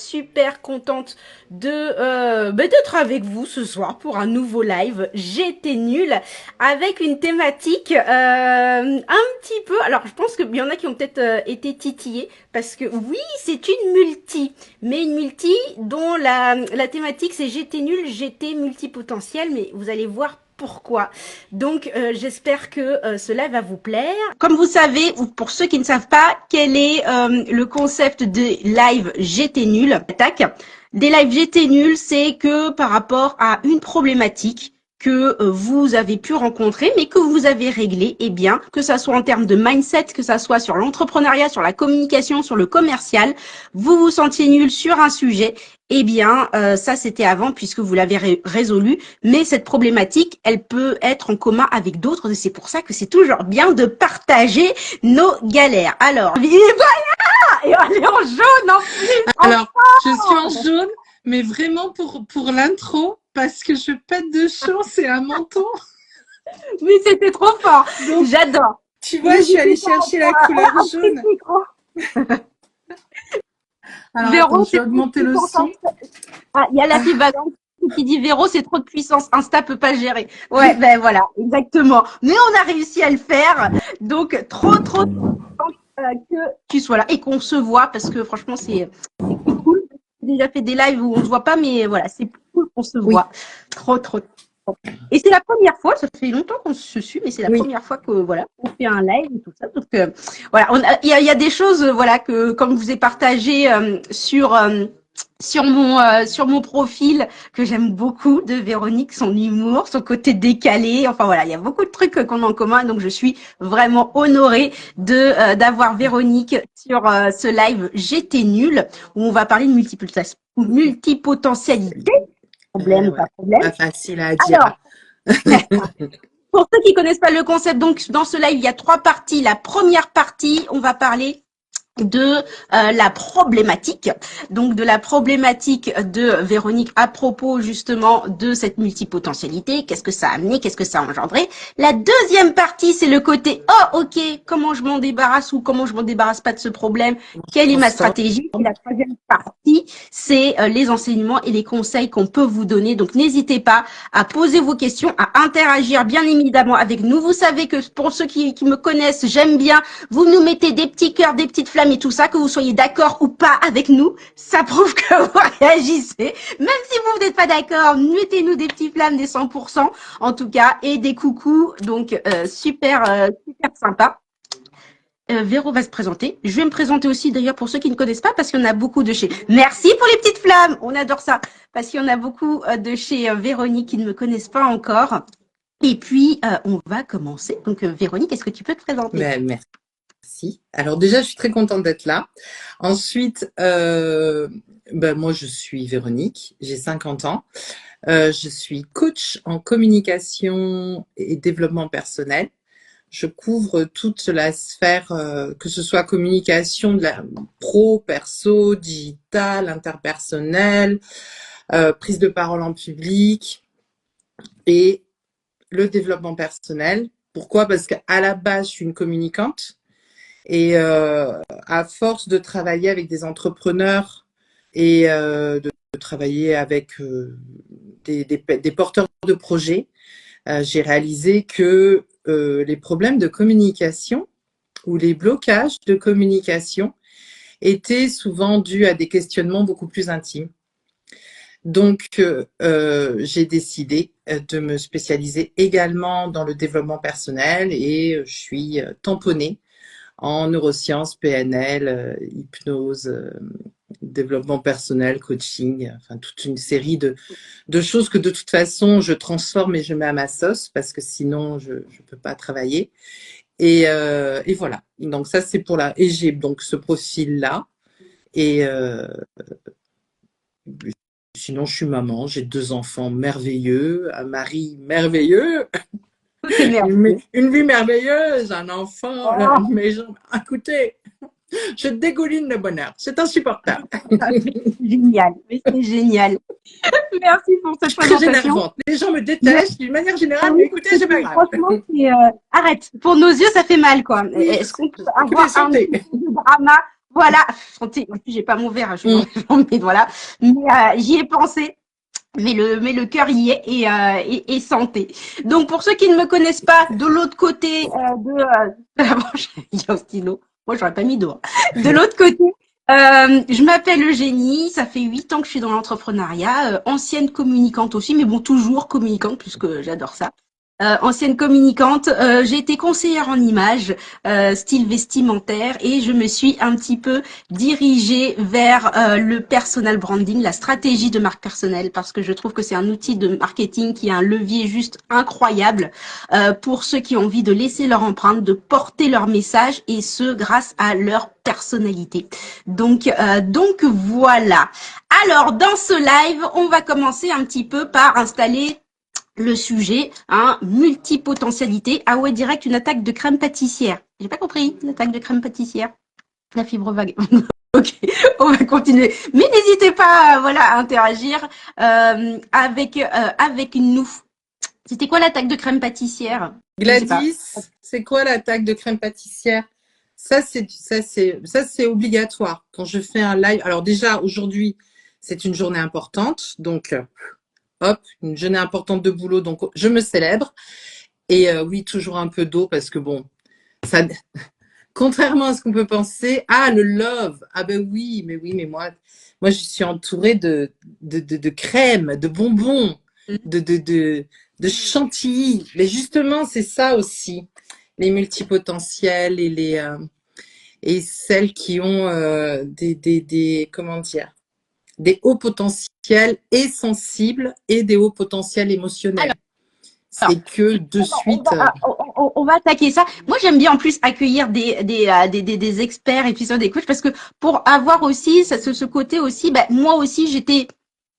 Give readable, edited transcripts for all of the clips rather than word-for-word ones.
super contente d'être avec vous ce soir pour un nouveau live. J'étais nulle avec une thématique un petit peu. Alors je pense qu'il y en a qui ont peut-être été titillés parce que oui, c'est une multi, mais une multi dont la thématique c'est j'étais nulle, j'étais multipotentiel, mais vous allez voir pourquoi. Donc j'espère que cela va vous plaire. Comme vous savez, ou pour ceux qui ne savent pas, quel est le concept de live j'étais nul, attaque. Des lives j'étais nul, c'est que par rapport à une problématique que vous avez pu rencontrer, mais que vous avez réglé, eh bien, que ça soit en termes de mindset, que ça soit sur l'entrepreneuriat, sur la communication, sur le commercial, vous vous sentiez nul sur un sujet, eh bien, ça c'était avant puisque vous l'avez résolu, mais cette problématique, elle peut être en commun avec d'autres et c'est pour ça que c'est toujours bien de partager nos galères. Alors, et on est en jaune en plus. Alors, je suis en jaune, mais vraiment pour l'intro, parce que je pète de chaud, c'est un menton. Oui, c'était trop fort. J'adore. Tu vois, je suis allée chercher la couleur jaune. Alors, Véro, attends, je vais augmenter le son. Ah, il y a la fille Valence qui dit Véro, c'est trop de puissance. Insta peut pas gérer. Ouais, ben voilà, exactement. Mais on a réussi à le faire. Donc, trop que tu sois là et qu'on se voit parce que franchement, c'est cool. J'ai déjà fait des lives où on se voit pas, mais voilà, c'est cool qu'on se voit. Trop. Et c'est la première fois, ça fait longtemps qu'on se suit, mais c'est la première fois que voilà, on fait un live et tout ça. Donc voilà, il y a des choses voilà que comme je vous ai partagé sur mon profil que j'aime beaucoup de Véronique, son humour, son côté décalé. Enfin voilà, il y a beaucoup de trucs qu'on a en commun. Donc je suis vraiment honorée de d'avoir Véronique sur ce live J'étais nulle où on va parler de multipotentialité. Problème ou pas problème. Pas facile à dire. Alors, pour ceux qui connaissent pas le concept, donc dans ce live, il y a 3 parties. La première partie, on va parler de la problématique, donc de la problématique de Véronique à propos justement de cette multipotentialité, qu'est-ce que ça a amené, qu'est-ce que ça a engendré. La deuxième partie, c'est le côté ok, comment je m'en débarrasse ou comment je m'en débarrasse pas de ce problème, quelle est ma stratégie. Et la troisième partie, c'est les enseignements et les conseils qu'on peut vous donner. Donc n'hésitez pas à poser vos questions, à interagir bien évidemment avec nous. Vous savez que pour ceux qui me connaissent, j'aime bien, vous nous mettez des petits cœurs, des petites flammes et tout ça, que vous soyez d'accord ou pas avec nous, ça prouve que vous réagissez. Même si vous n'êtes pas d'accord, mettez-nous des petits flammes, des 100% en tout cas, et des coucous. Donc super sympa. Véro va se présenter. Je vais me présenter aussi d'ailleurs pour ceux qui ne connaissent pas parce qu'il y en a beaucoup de chez. Merci pour les petites flammes, on adore ça parce qu'il y en a beaucoup de chez Véronique qui ne me connaissent pas encore. Et puis on va commencer. Donc Véronique, est-ce que tu peux te présenter? Merci. Alors déjà, je suis très contente d'être là. Ensuite, moi je suis Véronique, j'ai 50 ans. Je suis coach en communication et développement personnel. Je couvre toute la sphère, que ce soit communication de la pro, perso, digital, interpersonnel, prise de parole en public et le développement personnel. Pourquoi? Parce qu'à la base, je suis une communicante et à force de travailler avec des entrepreneurs et de travailler avec des porteurs de projets, j'ai réalisé que les problèmes de communication ou les blocages de communication étaient souvent dus à des questionnements beaucoup plus intimes. Donc, j'ai décidé de me spécialiser également dans le développement personnel et je suis tamponnée en neurosciences, PNL, hypnose, développement personnel, coaching, enfin toute une série de choses que de toute façon je transforme et je mets à ma sauce parce que sinon je peux pas travailler. Et voilà. Donc ça c'est pour la. Et j'ai donc ce profil là. Et sinon je suis maman, j'ai 2 enfants merveilleux, un mari merveilleux. Une vie merveilleuse, un enfant, une maison. Écoutez, je dégouline de bonheur. C'est insupportable. Génial, mais c'est génial. Merci pour cette présentation. Les gens me détestent d'une manière générale, mais écoutez, c'est pas grave. Franchement, arrête. Pour nos yeux, ça fait mal, quoi. Est-ce qu'on peut avoir un peu de drama Voilà, santé. En plus, j'ai pas mon verre, Mm. mais voilà. Mais j'y ai pensé. Mais le cœur y est et santé. Donc pour ceux qui ne me connaissent pas, de l'autre côté de la branche, il y a un stylo. Moi j'aurais pas mis d'eau. De l'autre côté, je m'appelle Eugénie. Ça fait 8 ans que je suis dans l'entrepreneuriat, ancienne communicante aussi, mais bon toujours communicante puisque j'adore ça. Ancienne communicante, j'ai été conseillère en images, style vestimentaire, et je me suis un petit peu dirigée vers le personal branding, la stratégie de marque personnelle, parce que je trouve que c'est un outil de marketing qui a un levier juste incroyable pour ceux qui ont envie de laisser leur empreinte, de porter leur message, et ce grâce à leur personnalité. Donc voilà. Alors dans ce live, on va commencer un petit peu par installer le sujet, hein, multipotentialité. Ah ouais, direct, une attaque de crème pâtissière. J'ai pas compris, une attaque de crème pâtissière. La fibre vague. Ok, on va continuer. Mais n'hésitez pas, voilà, à interagir avec nous. C'était quoi l'attaque de crème pâtissière? Je sais pas. Gladys, c'est quoi l'attaque de crème pâtissière? Ça, c'est obligatoire. Quand je fais un live, alors déjà, aujourd'hui, c'est une journée importante. Donc, hop, une journée importante de boulot. Donc, je me célèbre. Et oui, toujours un peu d'eau parce que bon, ça, contrairement à ce qu'on peut penser, ah, le love, ah ben oui, mais moi je suis entourée de crème, de bonbons, de, de, de, de chantilly. Mais justement, c'est ça aussi, les multipotentiels et celles qui ont comment dire, des hauts potentiels et sensibles et des hauts potentiels émotionnels. Alors, C'est que de on suite. va, on va attaquer ça. Moi, j'aime bien en plus accueillir des experts et puis ça, des coachs parce que pour avoir aussi ce côté aussi, bah, moi aussi, j'étais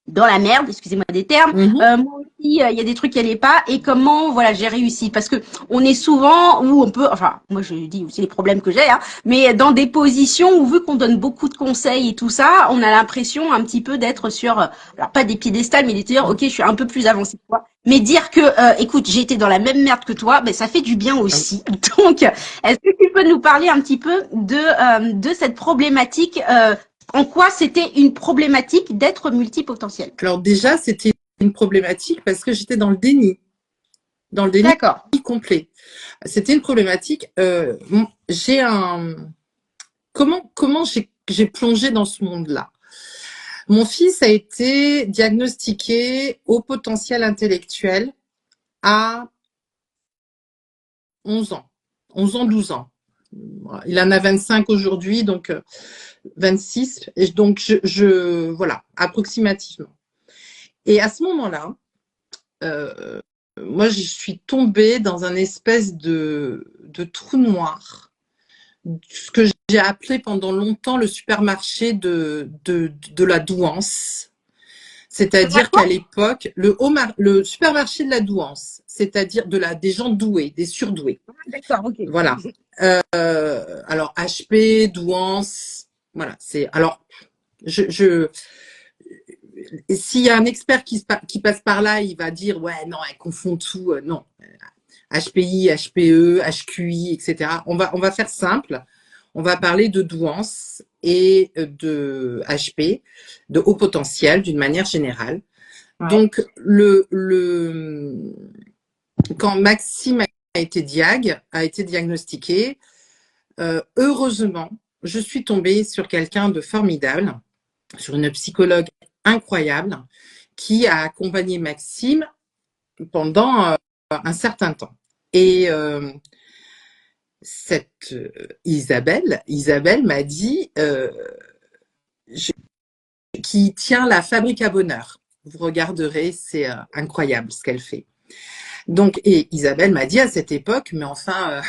dans la merde, excusez-moi des termes. Mhm. Moi aussi, il y a des trucs qui allaient pas et comment, voilà, j'ai réussi. Parce que on est souvent où on peut, enfin, moi je dis aussi les problèmes que j'ai, hein, mais dans des positions où vu qu'on donne beaucoup de conseils et tout ça, on a l'impression un petit peu d'être sur, alors pas des piédestals, mais de dire, ok, je suis un peu plus avancée que toi. Mais dire que, écoute, j'ai été dans la même merde que toi, ben ça fait du bien aussi. Donc, est-ce que tu peux nous parler un petit peu de cette problématique en quoi c'était une problématique d'être multipotentiel? Alors déjà, c'était une problématique parce que j'étais dans le déni D'accord. complet. C'était une problématique. J'ai un comment j'ai plongé dans ce monde-là. Mon fils a été diagnostiqué au potentiel intellectuel à 11 ans, 11 ans, 12 ans. Il en a 25 aujourd'hui, donc 26. Et donc voilà, approximativement. Et à ce moment-là, moi, je suis tombée dans un espèce de trou noir, ce que j'ai appelé pendant longtemps le supermarché de la douance. C'est-à-dire qu'à l'époque, le supermarché de la douance, c'est-à-dire des gens doués, des surdoués. D'accord, ok. Voilà. Alors, HP, douance, voilà. Alors, je s'il y a un expert qui passe par là, il va dire ouais non, elle confond tout, non. HPI, HPE, HQI, etc. On va faire simple. On va parler de douance et de HP, de haut potentiel d'une manière générale. Ouais. Donc quand Maxime a été diagnostiqué, heureusement, je suis tombée sur quelqu'un de formidable, sur une psychologue incroyable qui a accompagné Maxime pendant un certain temps. Et cette Isabelle m'a dit qui tient la fabrique à bonheur. Vous regarderez, c'est incroyable ce qu'elle fait. Donc, et Isabelle m'a dit à cette époque, mais enfin,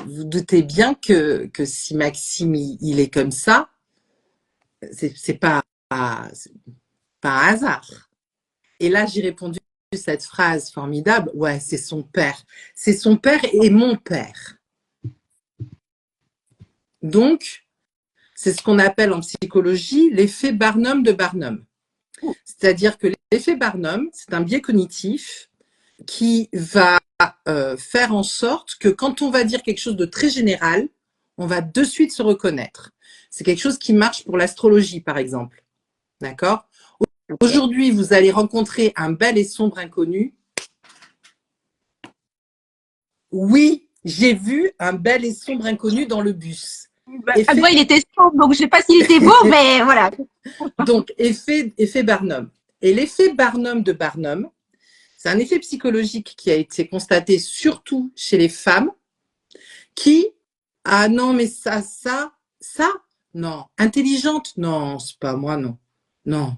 vous doutez bien que si Maxime il est comme ça, c'est pas un hasard. Et là, j'ai répondu cette phrase formidable, ouais, c'est son père. C'est son père et mon père. Donc, c'est ce qu'on appelle en psychologie l'effet Barnum de Barnum. C'est-à-dire que l'effet Barnum, c'est un biais cognitif qui va faire en sorte que quand on va dire quelque chose de très général, on va de suite se reconnaître. C'est quelque chose qui marche pour l'astrologie, par exemple. D'accord? Aujourd'hui, vous allez rencontrer un bel et sombre inconnu. Oui, j'ai vu un bel et sombre inconnu dans le bus. Moi, il était sombre, donc je sais pas s'il était beau, mais voilà. Donc, effet Barnum. Et l'effet Barnum de Barnum, c'est un effet psychologique qui a été constaté surtout chez les femmes qui, ah non, mais ça, non. Intelligente, non, c'est pas moi, non. Non,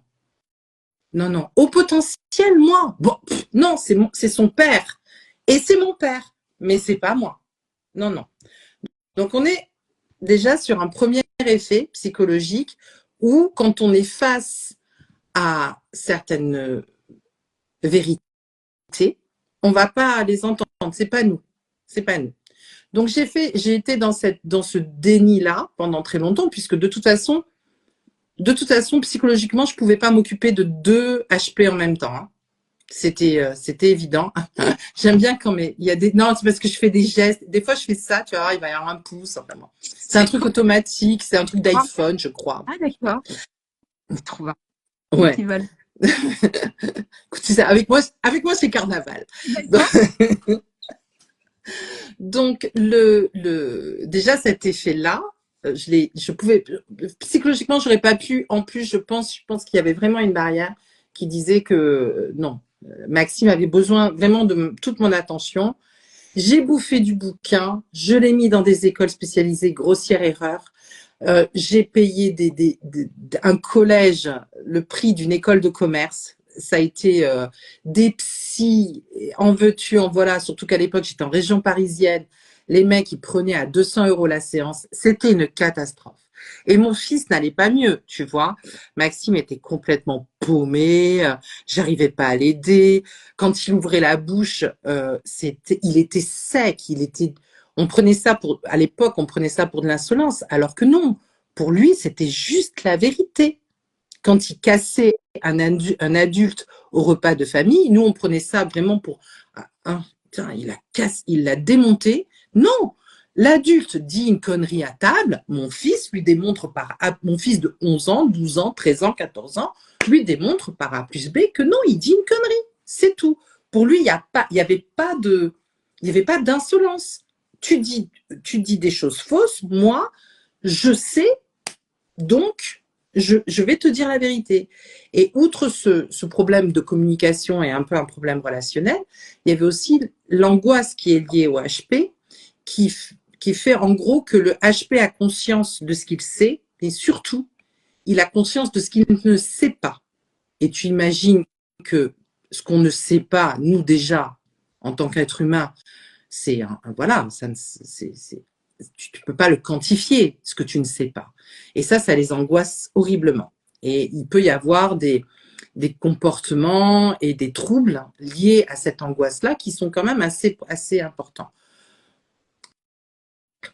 non. Au potentiel, moi. Bon, non, c'est son père. Et c'est mon père. Mais c'est pas moi. Non. Donc, on est déjà sur un premier effet psychologique où, quand on est face à certaines vérités, on va pas les entendre. C'est pas nous. Donc, j'ai été dans ce déni-là pendant très longtemps, puisque de toute façon, psychologiquement, je pouvais pas m'occuper de 2 HP en même temps. Hein. C'était évident. J'aime bien quand il y a des, non, c'est parce que je fais des gestes. Des fois, je fais ça, tu vois, il va y avoir un pouce, vraiment. C'est un truc automatique, c'est un truc d'iPhone, je crois. Ah, d'accord. Trop bien. Ouais. Écoute, avec moi, c'est carnaval. Donc, déjà cet effet-là, psychologiquement, j'aurais pas pu. En plus, je pense qu'il y avait vraiment une barrière qui disait que non, Maxime avait besoin vraiment de toute mon attention. J'ai bouffé du bouquin, je l'ai mis dans des écoles spécialisées, grossière erreur. J'ai payé un collège, le prix d'une école de commerce. Ça a été des psys, en veux-tu, en voilà, surtout qu'à l'époque, j'étais en région parisienne. Les mecs, ils prenaient à 200 € la séance. C'était une catastrophe. Et mon fils n'allait pas mieux, tu vois. Maxime était complètement paumé, j'arrivais pas à l'aider. Quand il ouvrait la bouche, il était sec, à l'époque, on prenait ça pour de l'insolence, alors que non. Pour lui, c'était juste la vérité. Quand il cassait un adulte au repas de famille, nous, on prenait ça vraiment pour tiens, il l'a démonté. Non, l'adulte dit une connerie à table, mon fils mon fils de 11 ans, 12 ans, 13 ans, 14 ans, lui démontre par A plus B que non, il dit une connerie. C'est tout. Pour lui, il n'y avait pas d'insolence. Tu dis des choses fausses, moi, je sais, donc je vais te dire la vérité. Et outre ce problème de communication et un peu un problème relationnel, il y avait aussi l'angoisse qui est liée au HP, qui fait en gros que le HP a conscience de ce qu'il sait, et surtout, il a conscience de ce qu'il ne sait pas. Et tu imagines que ce qu'on ne sait pas, nous déjà, en tant qu'être humain, tu peux pas le quantifier, ce que tu ne sais pas. Et ça les angoisse horriblement. Et il peut y avoir des comportements et des troubles liés à cette angoisse-là qui sont quand même assez importants.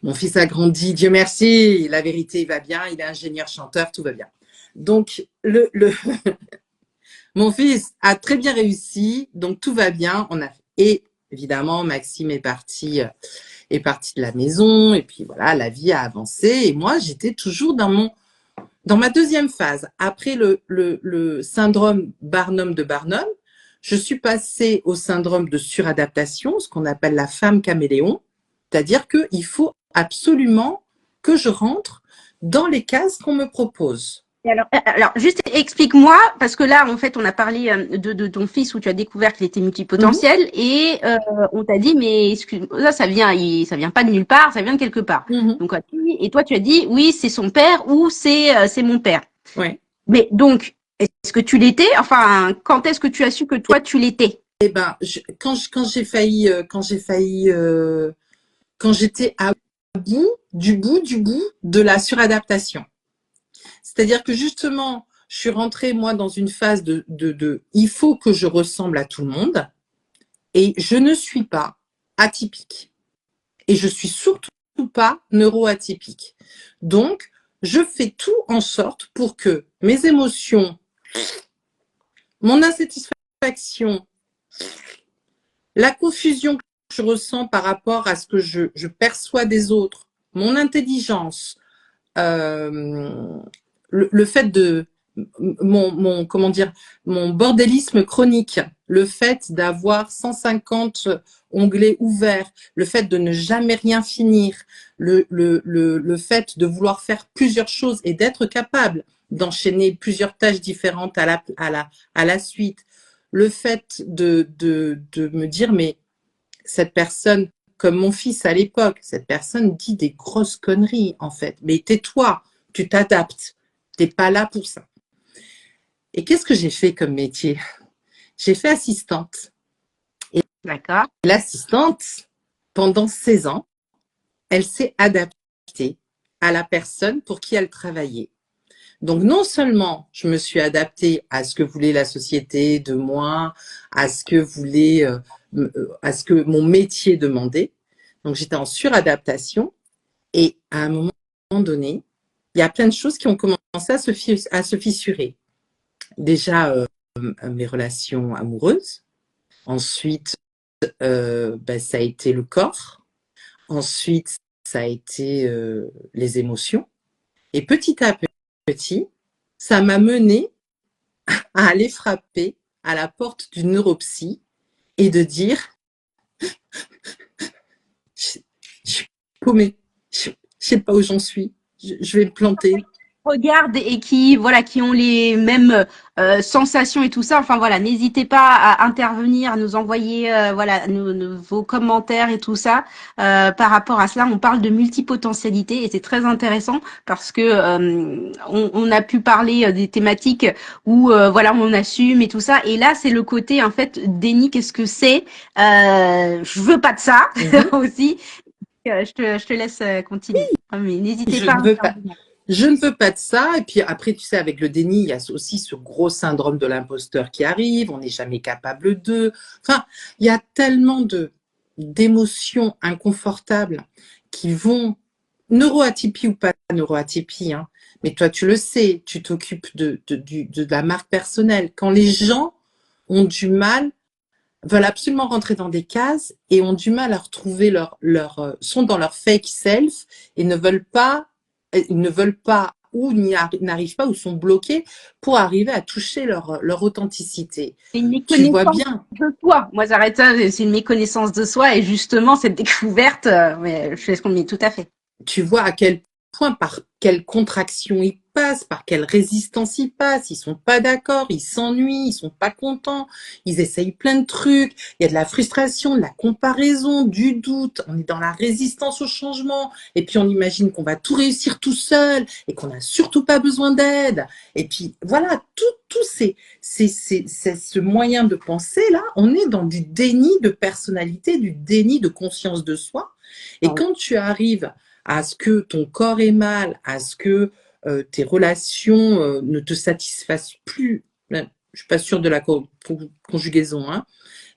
Mon fils a grandi, Dieu merci, la vérité, il va bien, il est ingénieur chanteur, tout va bien. Donc, mon fils a très bien réussi, donc tout va bien. Et évidemment, Maxime est parti de la maison, et puis voilà, la vie a avancé. Et moi, j'étais toujours dans ma deuxième phase. Après le syndrome Barnum de Barnum, je suis passée au syndrome de suradaptation, ce qu'on appelle la femme caméléon, c'est-à-dire qu'il faut absolument que je rentre dans les cases qu'on me propose. Alors, juste explique-moi, parce que là, en fait, on a parlé de ton fils où tu as découvert qu'il était multipotentiel et on t'a dit, mais excuse-moi, ça vient pas de nulle part, ça vient de quelque part. Donc, et toi, tu as dit, oui, c'est son père ou c'est mon père. Ouais. Mais donc, est-ce que tu l'étais? Enfin, quand est-ce que tu as su que toi, tu l'étais? Eh ben, quand j'étais à bout de la suradaptation. C'est-à-dire que justement, je suis rentrée, moi, dans une phase de il faut que je ressemble à tout le monde et je ne suis pas atypique. Et je suis surtout pas neuroatypique. Donc, je fais tout en sorte pour que mes émotions, mon insatisfaction, la confusion que je ressens par rapport à ce que je perçois des autres, mon intelligence, euh, le fait de comment dire, mon bordélisme chronique, le fait d'avoir 150 onglets ouverts, le fait de ne jamais rien finir, le fait de vouloir faire plusieurs choses et d'être capable d'enchaîner plusieurs tâches différentes à la suite, le fait de me dire, mais cette personne, comme mon fils à l'époque, cette personne dit des grosses conneries, en fait. Mais tais-toi, tu t'adaptes. T'es pas là pour ça. Et qu'est-ce que j'ai fait comme métier? J'ai fait assistante. Et D'accord. l'assistante, pendant 16 ans, elle s'est adaptée à la personne pour qui elle travaillait. Donc non seulement je me suis adaptée à ce que voulait la société de moi, à ce que voulait, à ce que mon métier demandait. Donc j'étais en suradaptation et à un moment donné, il y a plein de choses qui ont commencé à se fissurer. Déjà mes relations amoureuses, ensuite ça a été le corps, ensuite ça a été les émotions et petit à petit, ça m'a mené à aller frapper à la porte du neuropsy et de dire je suis paumée, je sais pas où j'en suis, je vais me planter. Regardent et qui voilà qui ont les mêmes sensations et tout ça. Enfin voilà, n'hésitez pas à intervenir, à nous envoyer voilà vos commentaires et tout ça par rapport à cela. On parle de multipotentialité et c'est très intéressant parce que on a pu parler des thématiques où voilà on assume et tout ça. Et là c'est le côté en fait déni. Qu'est-ce que c'est Je veux pas de ça aussi. Je te laisse continuer. Mais n'hésitez Je pas ne à veux pas. intervenir. Je ne veux pas de ça. Et puis après, tu sais, avec le déni, il y a aussi ce gros syndrome de l'imposteur qui arrive. On n'est jamais capable d'eux. Enfin, il y a tellement d'émotions inconfortables qui vont, neuroatypie ou pas neuroatypie, hein, mais toi, tu le sais, tu t'occupes de la marque personnelle. Quand les gens ont du mal, veulent absolument rentrer dans des cases et ont du mal à retrouver sont dans leur fake self et ils ne veulent pas ou n'arrivent pas ou sont bloqués pour arriver à toucher leur authenticité. C'est une Tu vois méconnaissance bien, de soi. Moi, j'arrête ça, c'est une méconnaissance de soi et justement, cette découverte, mais je laisse qu'on met tout à fait. tu vois à quel point, par quelle contraction ils passent, par quelle résistance ils passent, ils sont pas d'accord, ils s'ennuient, ils sont pas contents, ils essayent plein de trucs, il y a de la frustration, de la comparaison, du doute, on est dans la résistance au changement, et puis on imagine qu'on va tout réussir tout seul, et qu'on n'a surtout pas besoin d'aide, et puis voilà, tout ce moyen de penser là, on est dans du déni de personnalité, du déni de conscience de soi, et quand tu arrives à ce que ton corps ait mal, à ce que tes relations ne te satisfassent plus. Je suis pas sûre de la conjugaison, hein,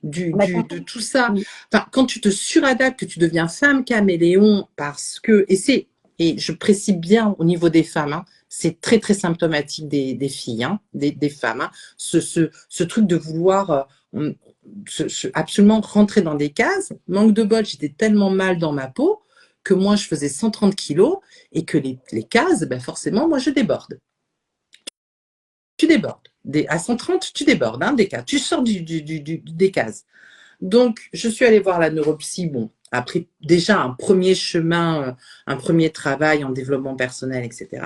de tout ça. Enfin, quand tu te suradaptes, que tu deviens femme caméléon, parce que et je précise bien au niveau des femmes, hein, c'est très très symptomatique des filles, hein, des femmes, hein, ce truc de vouloir absolument rentrer dans des cases. Manque de bol, j'étais tellement mal dans ma peau que moi je faisais 130 kilos et que les cases, ben forcément, moi je déborde. Tu débordes. À 130, tu débordes, hein, des cases. Tu sors des cases. Donc, je suis allée voir la neuropsy. Bon, après déjà un premier chemin, un premier travail en développement personnel, etc.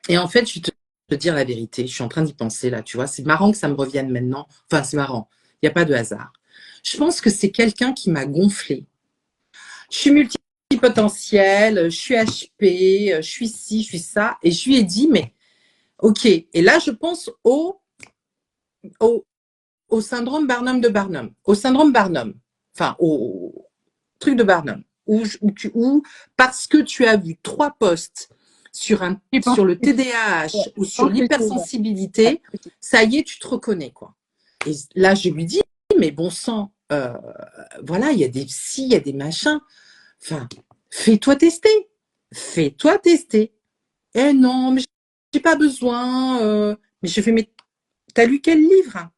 Et en fait, je vais te dire la vérité. Je suis en train d'y penser là, tu vois. C'est marrant que ça me revienne maintenant. Enfin, c'est marrant. Il n'y a pas de hasard. Je pense que c'est quelqu'un qui m'a gonflé. Je suis multipotentielle, je suis HP, je suis ci, je suis ça. Et je lui ai dit, mais ok. Et là, je pense au, au syndrome Barnum de Barnum. Au syndrome Barnum. Enfin, au truc de Barnum. Où parce que tu as vu 3 posts sur le TDAH ou Je sur pense que l'hypersensibilité, ça y est, tu te reconnais, quoi. Et là, je lui dis, mais bon sang, voilà, il y a des psy, il y a des machins. Enfin, fais-toi tester. Fais-toi tester. Eh non, mais j'ai pas besoin. Mais je fais, mais t'as lu quel livre, hein?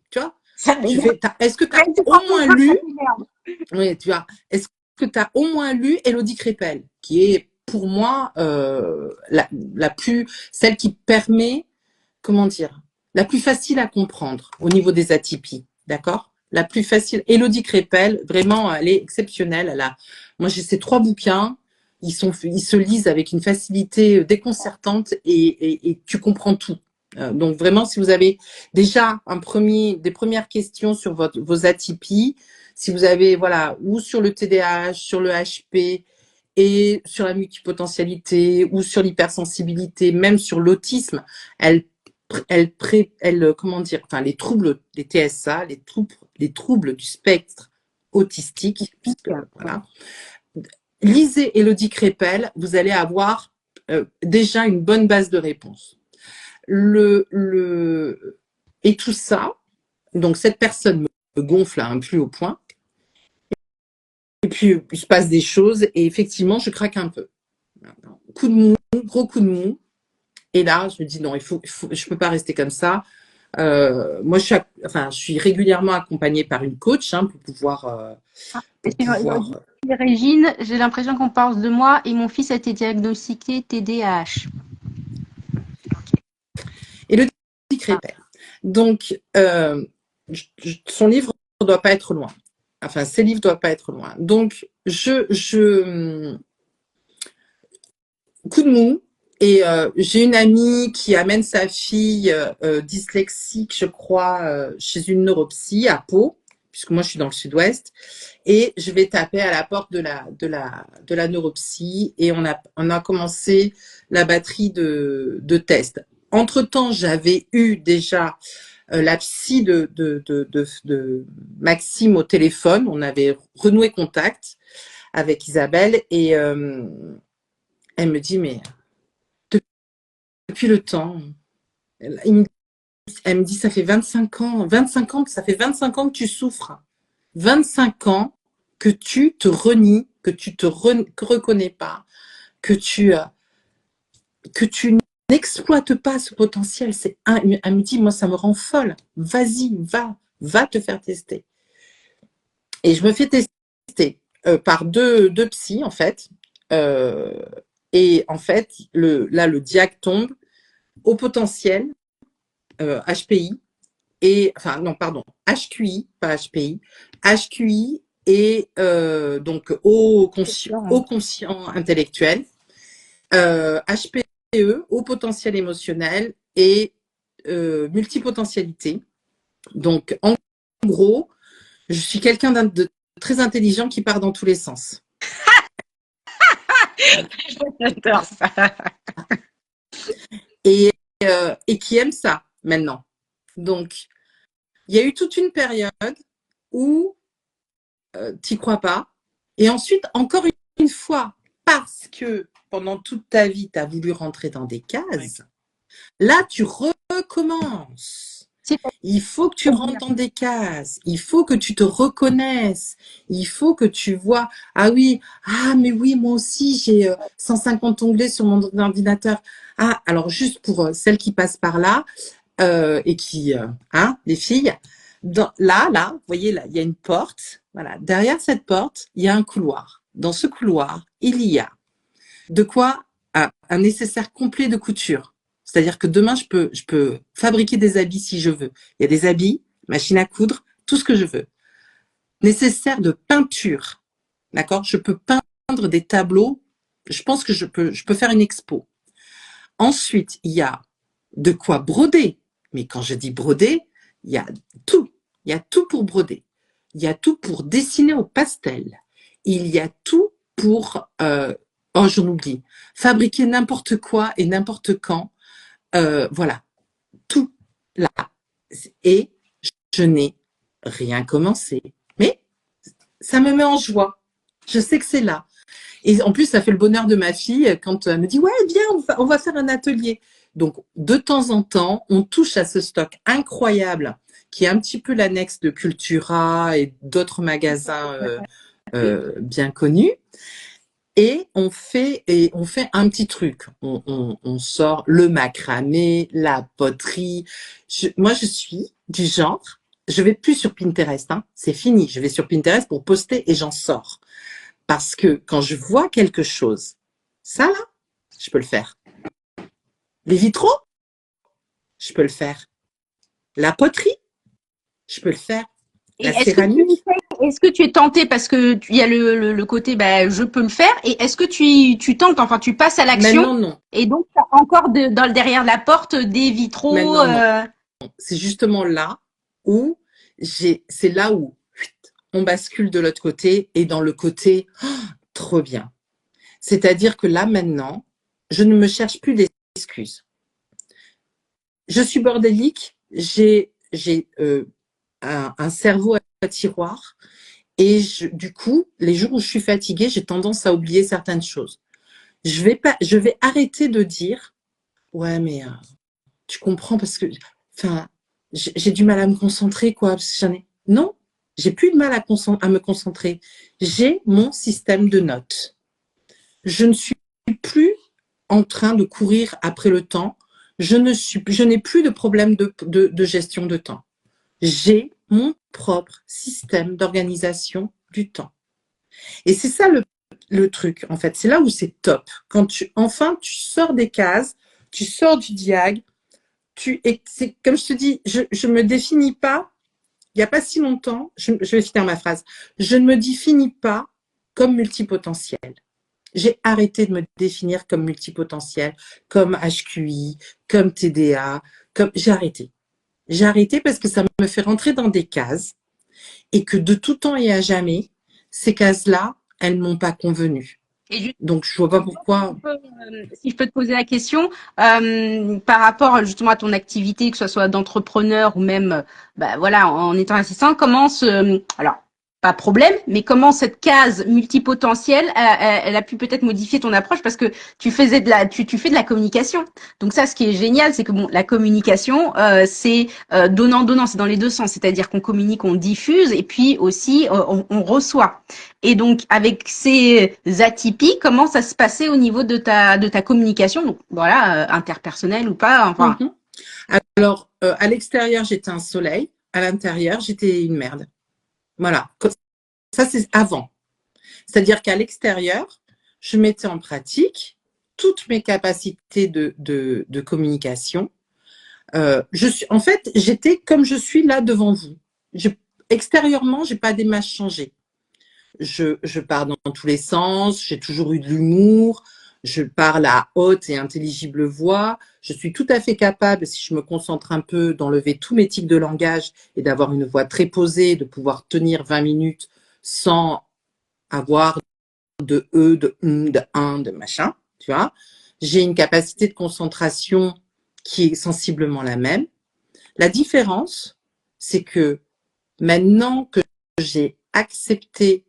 Tu vois? ça Je m'énerve. fais, est-ce que tu as Rien que au penser moins ça lu? m'énerve. Oui, tu vois. Est-ce que tu as au moins lu Élodie Crépel, qui est pour moi la plus, celle qui permet, comment dire, la plus facile à comprendre au niveau des atypies, d'accord? La plus facile. Élodie Crépel, vraiment, elle est exceptionnelle. Moi, j'ai ces 3 bouquins. Ils se lisent avec une facilité déconcertante et tu comprends tout. Donc vraiment, si vous avez déjà des premières questions sur vos atypies, si vous avez, voilà, ou sur le TDAH, sur le HP et sur la multipotentialité ou sur l'hypersensibilité, même sur l'autisme, comment dire, enfin, les troubles, les TSA, les troubles du spectre autistique, puisque, voilà. Lisez Élodie Crépel, vous allez avoir déjà une bonne base de réponse. Et tout ça, donc cette personne me gonfle à un plus haut point, et puis il se passe des choses, et effectivement, je craque un peu. Coup de mou, gros coup de mou, et là, je me dis non, je peux pas rester comme ça. Moi, je suis régulièrement accompagnée par une coach pour pouvoir. Régine, j'ai l'impression qu'on parle de moi et mon fils a été diagnostiqué TDAH. Élodie Crépel. Donc, son livre ne doit pas être loin. Enfin, ses livres ne doivent pas être loin. Donc, coup de mou. Et j'ai une amie qui amène sa fille dyslexique, je crois, chez une neuropsy à Pau, puisque moi je suis dans le sud-ouest, et je vais taper à la porte de la neuropsy et on a commencé la batterie de tests. Entre-temps, j'avais eu déjà la psy de Maxime au téléphone, on avait renoué contact avec Isabelle et elle me dit, mais depuis le temps, elle me dit, ça fait 25 ans, ça fait 25 ans que tu souffres. 25 ans que tu te renies, que tu te reconnais pas, que tu n'exploites pas ce potentiel. Elle me dit, moi, ça me rend folle. Vas-y, va te faire tester. Et je me fais tester par deux psys, en fait. Et en fait, le diag tombe au potentiel HPI HQI, pas HPI, HQI et donc haut conscient intellectuel, HPE, haut potentiel émotionnel et multipotentialité. Donc en gros, je suis quelqu'un de très intelligent qui part dans tous les sens. J'adore ça. Et qui aime ça maintenant. Donc, il y a eu toute une période où tu n'y crois pas. Et ensuite, encore une fois, parce que pendant toute ta vie, tu as voulu rentrer dans des cases, là, tu recommences. Il faut que tu rentres dans des cases. Il faut que tu te reconnaisses. Il faut que tu vois, mais oui, moi aussi, j'ai 150 onglets sur mon ordinateur. Ah, alors juste pour celles qui passent par là et qui, les filles, là, vous voyez, là, il y a une porte. Voilà. Derrière cette porte, il y a un couloir. Dans ce couloir, il y a de quoi un nécessaire complet de couture. C'est-à-dire que demain, je peux fabriquer des habits si je veux. Il y a des habits, machine à coudre, tout ce que je veux. Nécessaire de peinture. D'accord? Je peux peindre des tableaux. Je pense que je peux faire une expo. Ensuite, il y a de quoi broder. Mais quand je dis broder, il y a tout. Il y a tout pour broder. Il y a tout pour dessiner au pastel. Il y a tout pour, j'en oublie, fabriquer n'importe quoi et n'importe quand. Voilà, tout là. Et je n'ai rien commencé. Mais ça me met en joie. Je sais que c'est là. Et en plus, ça fait le bonheur de ma fille quand elle me dit « Ouais, viens, on va faire un atelier ». Donc, de temps en temps, on touche à ce stock incroyable qui est un petit peu l'annexe de Cultura et d'autres magasins bien connus. Et on fait un petit truc. On sort le macramé, la poterie. Moi, je suis du genre, je vais plus sur Pinterest. C'est fini. Je vais sur Pinterest pour poster et j'en sors. Parce que quand je vois quelque chose, ça là, je peux le faire. Les vitraux, je peux le faire. La poterie, je peux le faire. Et La céramique. est-ce que tu es tenté parce que il y a le côté bah, je peux le faire et est-ce que tu tentes, enfin tu passes à l'action Maintenant, non. et donc tu as encore dans le derrière la porte des vitraux Maintenant, non. C'est justement là où c'est là où on bascule de l'autre côté et dans le côté trop bien. C'est-à-dire que là, maintenant, je ne me cherche plus d'excuses. Je suis bordélique, j'ai un cerveau à tiroir et du coup, les jours où je suis fatiguée, j'ai tendance à oublier certaines choses. Je vais arrêter de dire ouais, mais tu comprends parce que, enfin, j'ai du mal à me concentrer, quoi. Parce que non, j'ai plus de mal à me concentrer. J'ai mon système de notes. Je ne suis plus en train de courir après le temps. Je n'ai plus de problème de gestion de temps. J'ai mon propre système d'organisation du temps. Et c'est ça le truc, en fait. C'est là où c'est top. Quand tu sors des cases, tu sors du diag, c'est comme je te dis, je me définis pas. Il n'y a pas si longtemps, je vais finir ma phrase. Je ne me définis pas comme multipotentiel. J'ai arrêté de me définir comme multipotentiel, comme HQI, comme TDA, j'ai arrêté. J'ai arrêté parce que ça me fait rentrer dans des cases et que de tout temps et à jamais, ces cases-là, elles m'ont pas convenu. Donc je vois pas pourquoi. Si je peux te poser la question, par rapport justement à ton activité, que ce soit d'entrepreneur ou même, bah voilà, en étant assistant, alors pas problème, mais comment cette case multipotentielle, elle a pu peut-être modifier ton approche parce que tu fais de la communication. Donc ça, ce qui est génial, c'est que bon, la communication, c'est donnant, c'est dans les deux sens, c'est-à-dire qu'on communique, on diffuse, et puis aussi on reçoit. Et donc, avec ces atypies, comment ça se passait au niveau de ta communication, donc voilà, interpersonnelle ou pas, enfin. Mm-hmm. Alors, à l'extérieur, j'étais un soleil. À l'intérieur, j'étais une merde. Voilà. Ça, c'est avant. C'est-à-dire qu'à l'extérieur, je mettais en pratique toutes mes capacités de communication. En fait, j'étais comme je suis là devant vous. Extérieurement, j'ai pas des masses changées. Je pars dans tous les sens, j'ai toujours eu de l'humour, je parle à haute et intelligible voix, je suis tout à fait capable, si je me concentre un peu, d'enlever tous mes tics de langage et d'avoir une voix très posée, de pouvoir tenir 20 minutes sans avoir de de machin, tu vois. J'ai une capacité de concentration qui est sensiblement la même. La différence, c'est que maintenant que j'ai accepté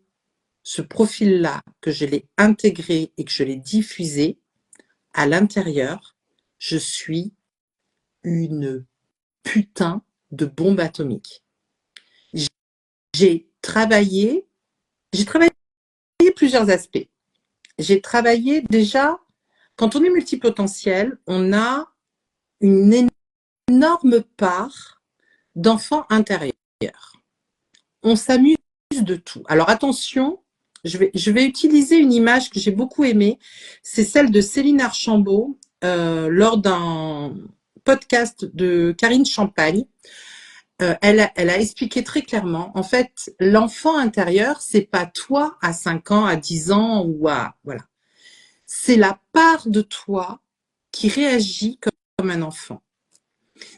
ce profil-là, que je l'ai intégré et que je l'ai diffusé, à l'intérieur, je suis une putain de bombe atomique. J'ai travaillé plusieurs aspects. J'ai travaillé déjà, quand on est multipotentiel, on a une énorme part d'enfant intérieur. On s'amuse de tout. Alors attention, je vais utiliser une image que j'ai beaucoup aimée. C'est celle de Céline Archambault lors d'un podcast de Karine Champagne. Elle a expliqué très clairement, en fait, l'enfant intérieur, c'est pas toi à 5 ans, à 10 ans ou à... Voilà. C'est la part de toi qui réagit comme un enfant.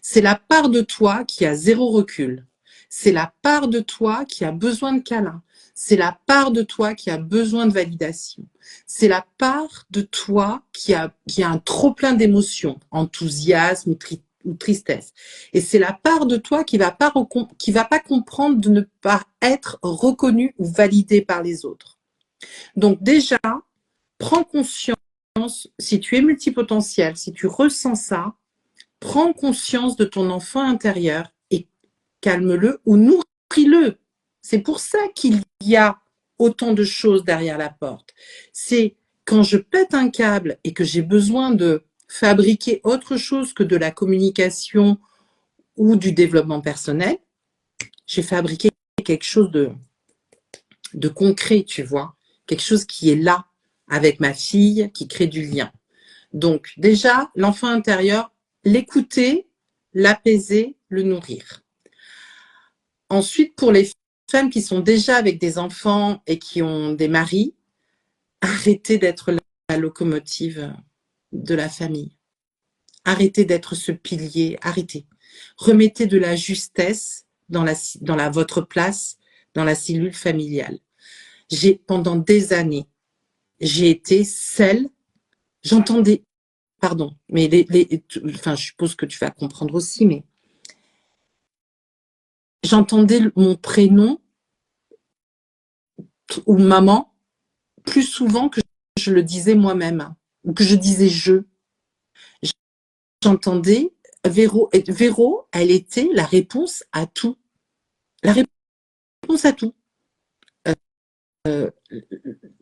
C'est la part de toi qui a zéro recul. C'est la part de toi qui a besoin de câlin. C'est la part de toi qui a besoin de validation. C'est la part de toi qui a un trop-plein d'émotions, enthousiasme ou tristesse. Et c'est la part de toi qui va pas comprendre de ne pas être reconnue ou validée par les autres. Donc déjà, prends conscience, si tu es multipotentiel, si tu ressens ça, prends conscience de ton enfant intérieur et calme-le ou nourris-le. C'est pour ça qu'il y a autant de choses derrière la porte. C'est quand je pète un câble et que j'ai besoin de fabriquer autre chose que de la communication ou du développement personnel, j'ai fabriqué quelque chose de concret, tu vois. quelque chose qui est là avec ma fille, qui crée du lien. Donc déjà, l'enfant intérieur, l'écouter, l'apaiser, le nourrir. Ensuite, pour les femmes qui sont déjà avec des enfants et qui ont des maris, arrêtez d'être la locomotive de la famille. Arrêtez d'être ce pilier, arrêtez. Remettez de la justesse dans votre place dans la cellule familiale. Pendant des années, j'ai été celle, j'entendais, pardon, mais enfin, je suppose que tu vas comprendre aussi, mais j'entendais mon prénom ou maman plus souvent que je le disais moi-même, ou que je disais je. J'entendais Véro, elle était la réponse à tout. La réponse à tout.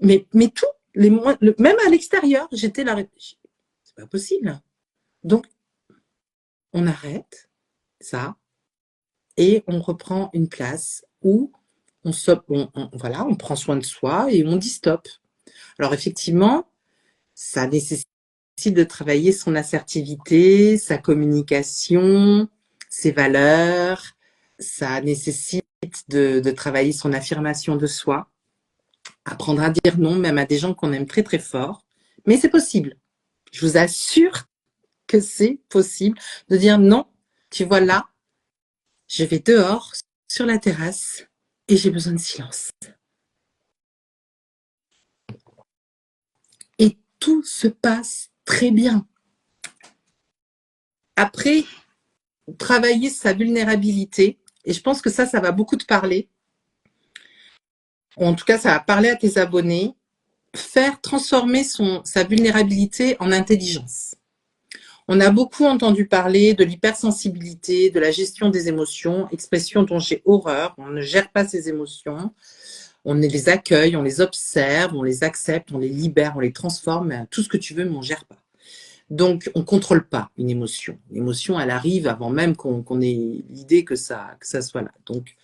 Mais tout, même à l'extérieur, j'étais la réponse. C'est pas possible. Donc, on arrête ça et on reprend une place où on prend soin de soi et on dit stop. Alors effectivement, ça nécessite de travailler son assertivité, sa communication, ses valeurs. Ça nécessite de travailler son affirmation de soi, apprendre à dire non, même à des gens qu'on aime très très fort. Mais c'est possible. Je vous assure que c'est possible de dire non, tu vois là, je vais dehors sur la terrasse et j'ai besoin de silence. Et tout se passe très bien. Après, travailler sa vulnérabilité, et je pense que ça va beaucoup te parler. En tout cas, ça va parler à tes abonnés. Faire transformer sa vulnérabilité en intelligence. On a beaucoup entendu parler de l'hypersensibilité, de la gestion des émotions, expression dont j'ai horreur. On ne gère pas ses émotions. On les accueille, on les observe, on les accepte, on les libère, on les transforme. Tout ce que tu veux, mais on ne gère pas. Donc, on ne contrôle pas une émotion. L'émotion, elle arrive avant même qu'on ait l'idée que ça soit là. Donc,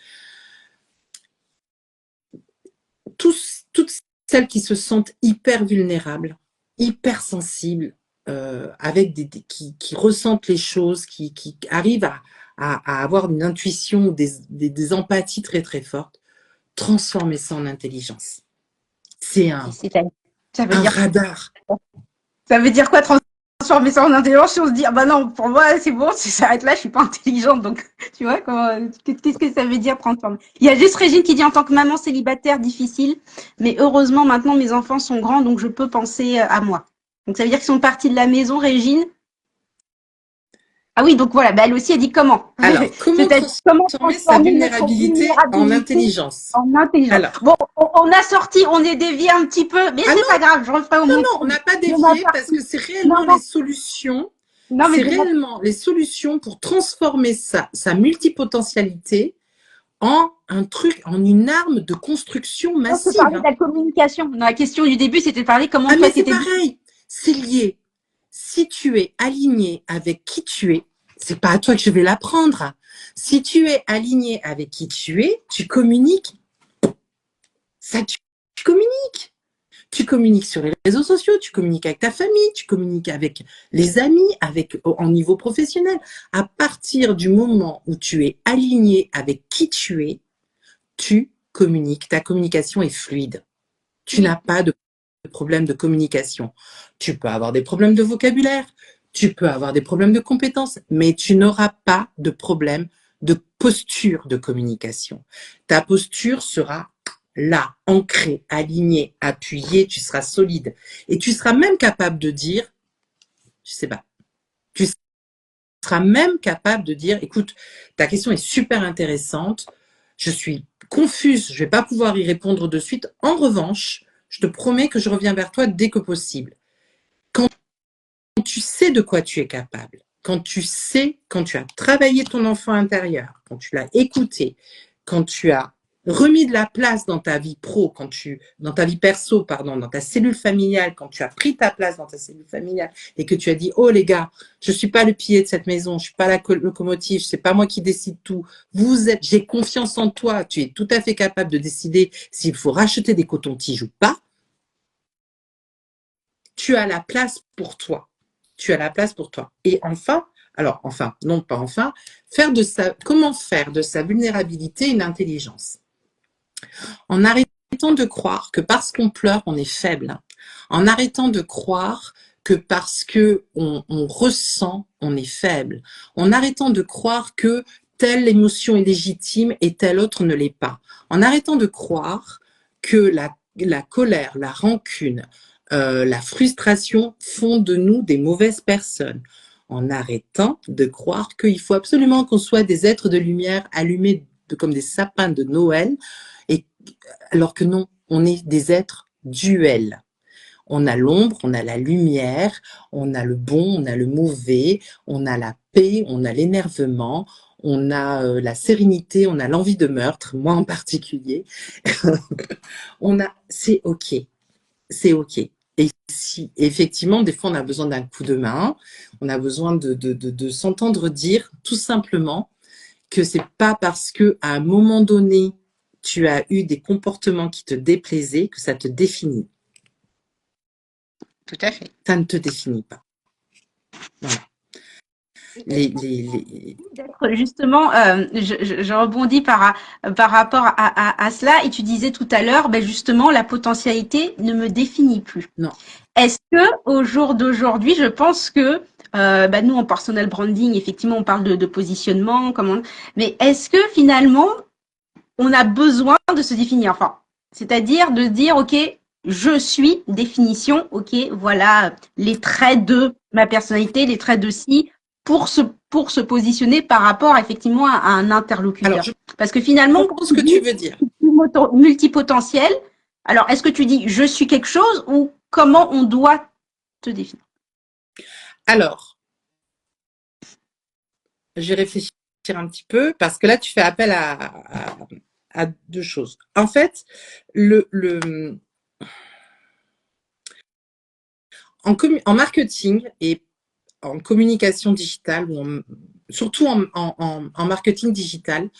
toutes celles qui se sentent hyper vulnérables, hyper sensibles, qui ressentent les choses, qui arrivent à avoir une intuition, des empathies très très fortes, transformer ça en intelligence. C'est un radar. Ça veut dire quoi transformer ça en intelligence? Si on se dit, ah bah non, pour moi, c'est bon, si ça s'arrête là, je suis pas intelligente. Donc, tu vois, qu'est-ce que ça veut dire transformer? Il y a juste Régine qui dit, en tant que maman célibataire, difficile, mais heureusement, maintenant, mes enfants sont grands, donc je peux penser à moi. Donc, ça veut dire qu'ils sont partis de la maison, Régine? Ah oui, donc voilà, bah elle aussi, elle dit comment. Alors, comment transformer sa vulnérabilité en intelligence? En intelligence. Alors, bon, on a sorti, on est dévié un petit peu, mais c'est pas grave, je referai au montage. Non, on n'a pas dévié parce que c'est réellement les solutions. C'est réellement les solutions pour transformer sa multipotentialité en une arme de construction massive. On parlait de la communication. La question du début, c'était de parler comment mais c'est pareil, c'est lié. Si tu es aligné avec qui tu es, c'est pas à toi que je vais l'apprendre. Si tu es aligné avec qui tu es, tu communiques. Ça, tu communiques. Tu communiques sur les réseaux sociaux, tu communiques avec ta famille, tu communiques avec les amis, en niveau professionnel. À partir du moment où tu es aligné avec qui tu es, tu communiques. Ta communication est fluide. Tu n'as pas de problème de communication. Tu peux avoir des problèmes de vocabulaire, tu peux avoir des problèmes de compétences, mais tu n'auras pas de problème de posture de communication. Ta posture sera là, ancrée, alignée, appuyée, tu seras solide. Et tu seras même capable de dire, je sais pas, tu seras même capable de dire, écoute, ta question est super intéressante, je suis confuse, je vais pas pouvoir y répondre de suite. En revanche, je te promets que je reviens vers toi dès que possible. Quand tu sais de quoi tu es capable, quand tu as travaillé ton enfant intérieur, quand tu l'as écouté, quand tu as remis de la place dans ta vie pro, dans ta vie perso, pardon, dans ta cellule familiale, quand tu as pris ta place dans ta cellule familiale et que tu as dit, oh les gars, je suis pas le pilier de cette maison, je suis pas la locomotive, c'est pas moi qui décide tout. J'ai confiance en toi, tu es tout à fait capable de décider s'il faut racheter des cotons-tiges ou pas. tu as la place pour toi. Tu as la place pour toi. Et enfin, non pas enfin, comment faire de sa vulnérabilité une intelligence? En arrêtant de croire que parce qu'on pleure, on est faible. En arrêtant de croire que parce que on ressent, on est faible. En arrêtant de croire que telle émotion est légitime et telle autre ne l'est pas. En arrêtant de croire que la colère, la rancune, la frustration font de nous des mauvaises personnes. En arrêtant de croire qu'il faut absolument qu'on soit des êtres de lumière allumés comme des sapins de Noël, et alors que non, on est des êtres duels. On a l'ombre, on a la lumière, on a le bon, on a le mauvais, on a la paix, on a l'énervement, on a la sérénité, on a l'envie de meurtre, moi en particulier. C'est ok, c'est ok. Et si effectivement, des fois, on a besoin d'un coup de main, on a besoin de s'entendre dire tout simplement que c'est pas parce que à un moment donné, tu as eu des comportements qui te déplaisaient que ça te définit. Tout à fait. Ça ne te définit pas. Voilà. Justement, je rebondis par rapport à cela, et tu disais tout à l'heure, ben justement, la potentialité ne me définit plus. Non. Est-ce que au jour d'aujourd'hui, je pense que nous en personal branding, effectivement, on parle de positionnement, mais est-ce que finalement, on a besoin de se définir, enfin, c'est-à-dire de dire, ok, je suis définition, ok, voilà les traits de ma personnalité, les traits de si, pour se positionner par rapport effectivement à un interlocuteur. Parce que finalement, je comprends ce que tu veux dire. Multipotentiel. Alors, est-ce que tu dis je suis quelque chose ou comment on doit te définir? Alors, je vais réfléchir un petit peu parce que là, tu fais appel à deux choses. En fait, en marketing et en communication digitale, surtout en marketing digital,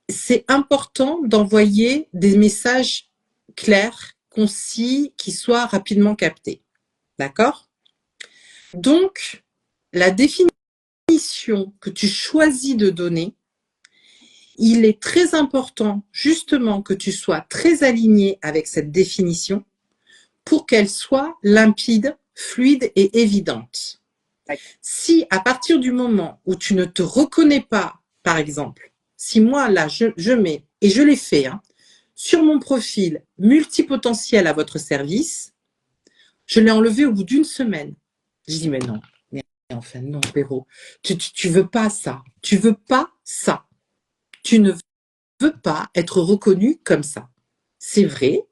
c'est important d'envoyer des messages clairs, concis, qui soient rapidement captés. D'accord? Donc, la définition que tu choisis de donner, il est très important justement que tu sois très aligné avec cette définition pour qu'elle soit limpide, fluide et évidente. Si à partir du moment où tu ne te reconnais pas, par exemple, si moi là je mets, et je l'ai fait, sur mon profil multipotentiel à votre service, je l'ai enlevé au bout d'une semaine. Je dis mais non, enfin non Péro, tu veux pas ça, tu veux pas ça, tu ne veux pas être reconnu comme ça. C'est vrai,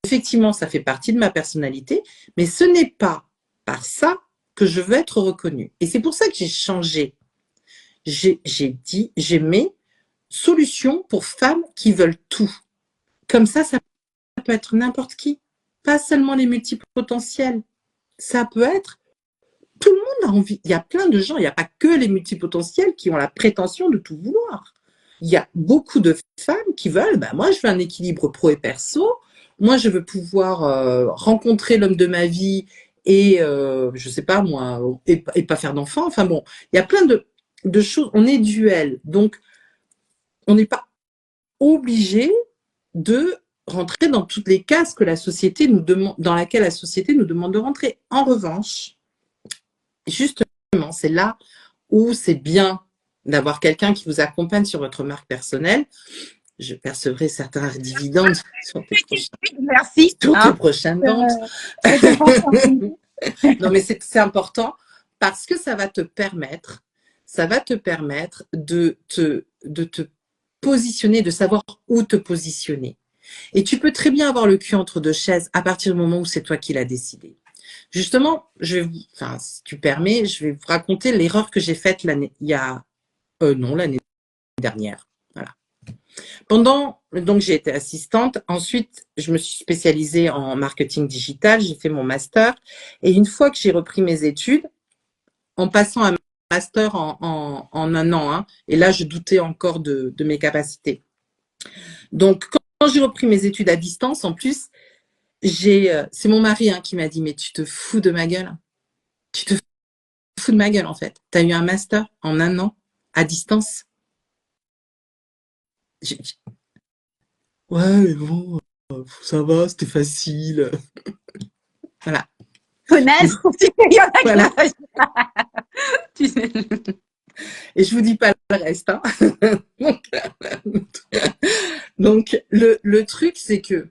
effectivement ça fait partie de ma personnalité, mais ce n'est pas par ça que je veux être reconnue. Et c'est pour ça que j'ai changé. J'ai dit, j'ai mis solution pour femmes qui veulent tout. Comme ça peut être n'importe qui, pas seulement les multipotentiels. Ça peut être tout le monde a envie. Il y a plein de gens, il n'y a pas que les multipotentiels qui ont la prétention de tout vouloir. Il y a beaucoup de femmes qui veulent, moi je veux un équilibre pro et perso, moi je veux pouvoir rencontrer l'homme de ma vie et je sais pas moi, et pas faire d'enfants. Enfin bon, il y a plein de choses. On est duel, donc on n'est pas obligé de rentrer dans toutes les cases que la société nous demande, dans laquelle la société nous demande de rentrer. En revanche, justement, c'est là où c'est bien d'avoir quelqu'un qui vous accompagne sur votre marque personnelle. Je percevrai certains dividendes sur tes prochaines ventes. Non, mais c'est important parce que ça va te permettre de te positionner, de savoir où te positionner. Et tu peux très bien avoir le cul entre deux chaises à partir du moment où c'est toi qui l'as décidé. Justement, si tu permets, je vais vous raconter l'erreur que j'ai faite l'année dernière. Voilà. Donc j'ai été assistante. Ensuite, je me suis spécialisée en marketing digital. J'ai fait mon master. Et une fois que j'ai repris mes études, en passant un master en un an, et là, je doutais encore de mes capacités. Donc, quand j'ai repris mes études à distance, en plus, c'est mon mari qui m'a dit, mais tu te fous de ma gueule. Tu te fous de ma gueule, en fait. Tu as eu un master en 1 an, à distance. Ouais, mais bon, ça va, c'était facile. Voilà. Connasse, il y en a Voilà. tu sais. Et je vous dis pas le reste. Hein. Donc le truc, c'est que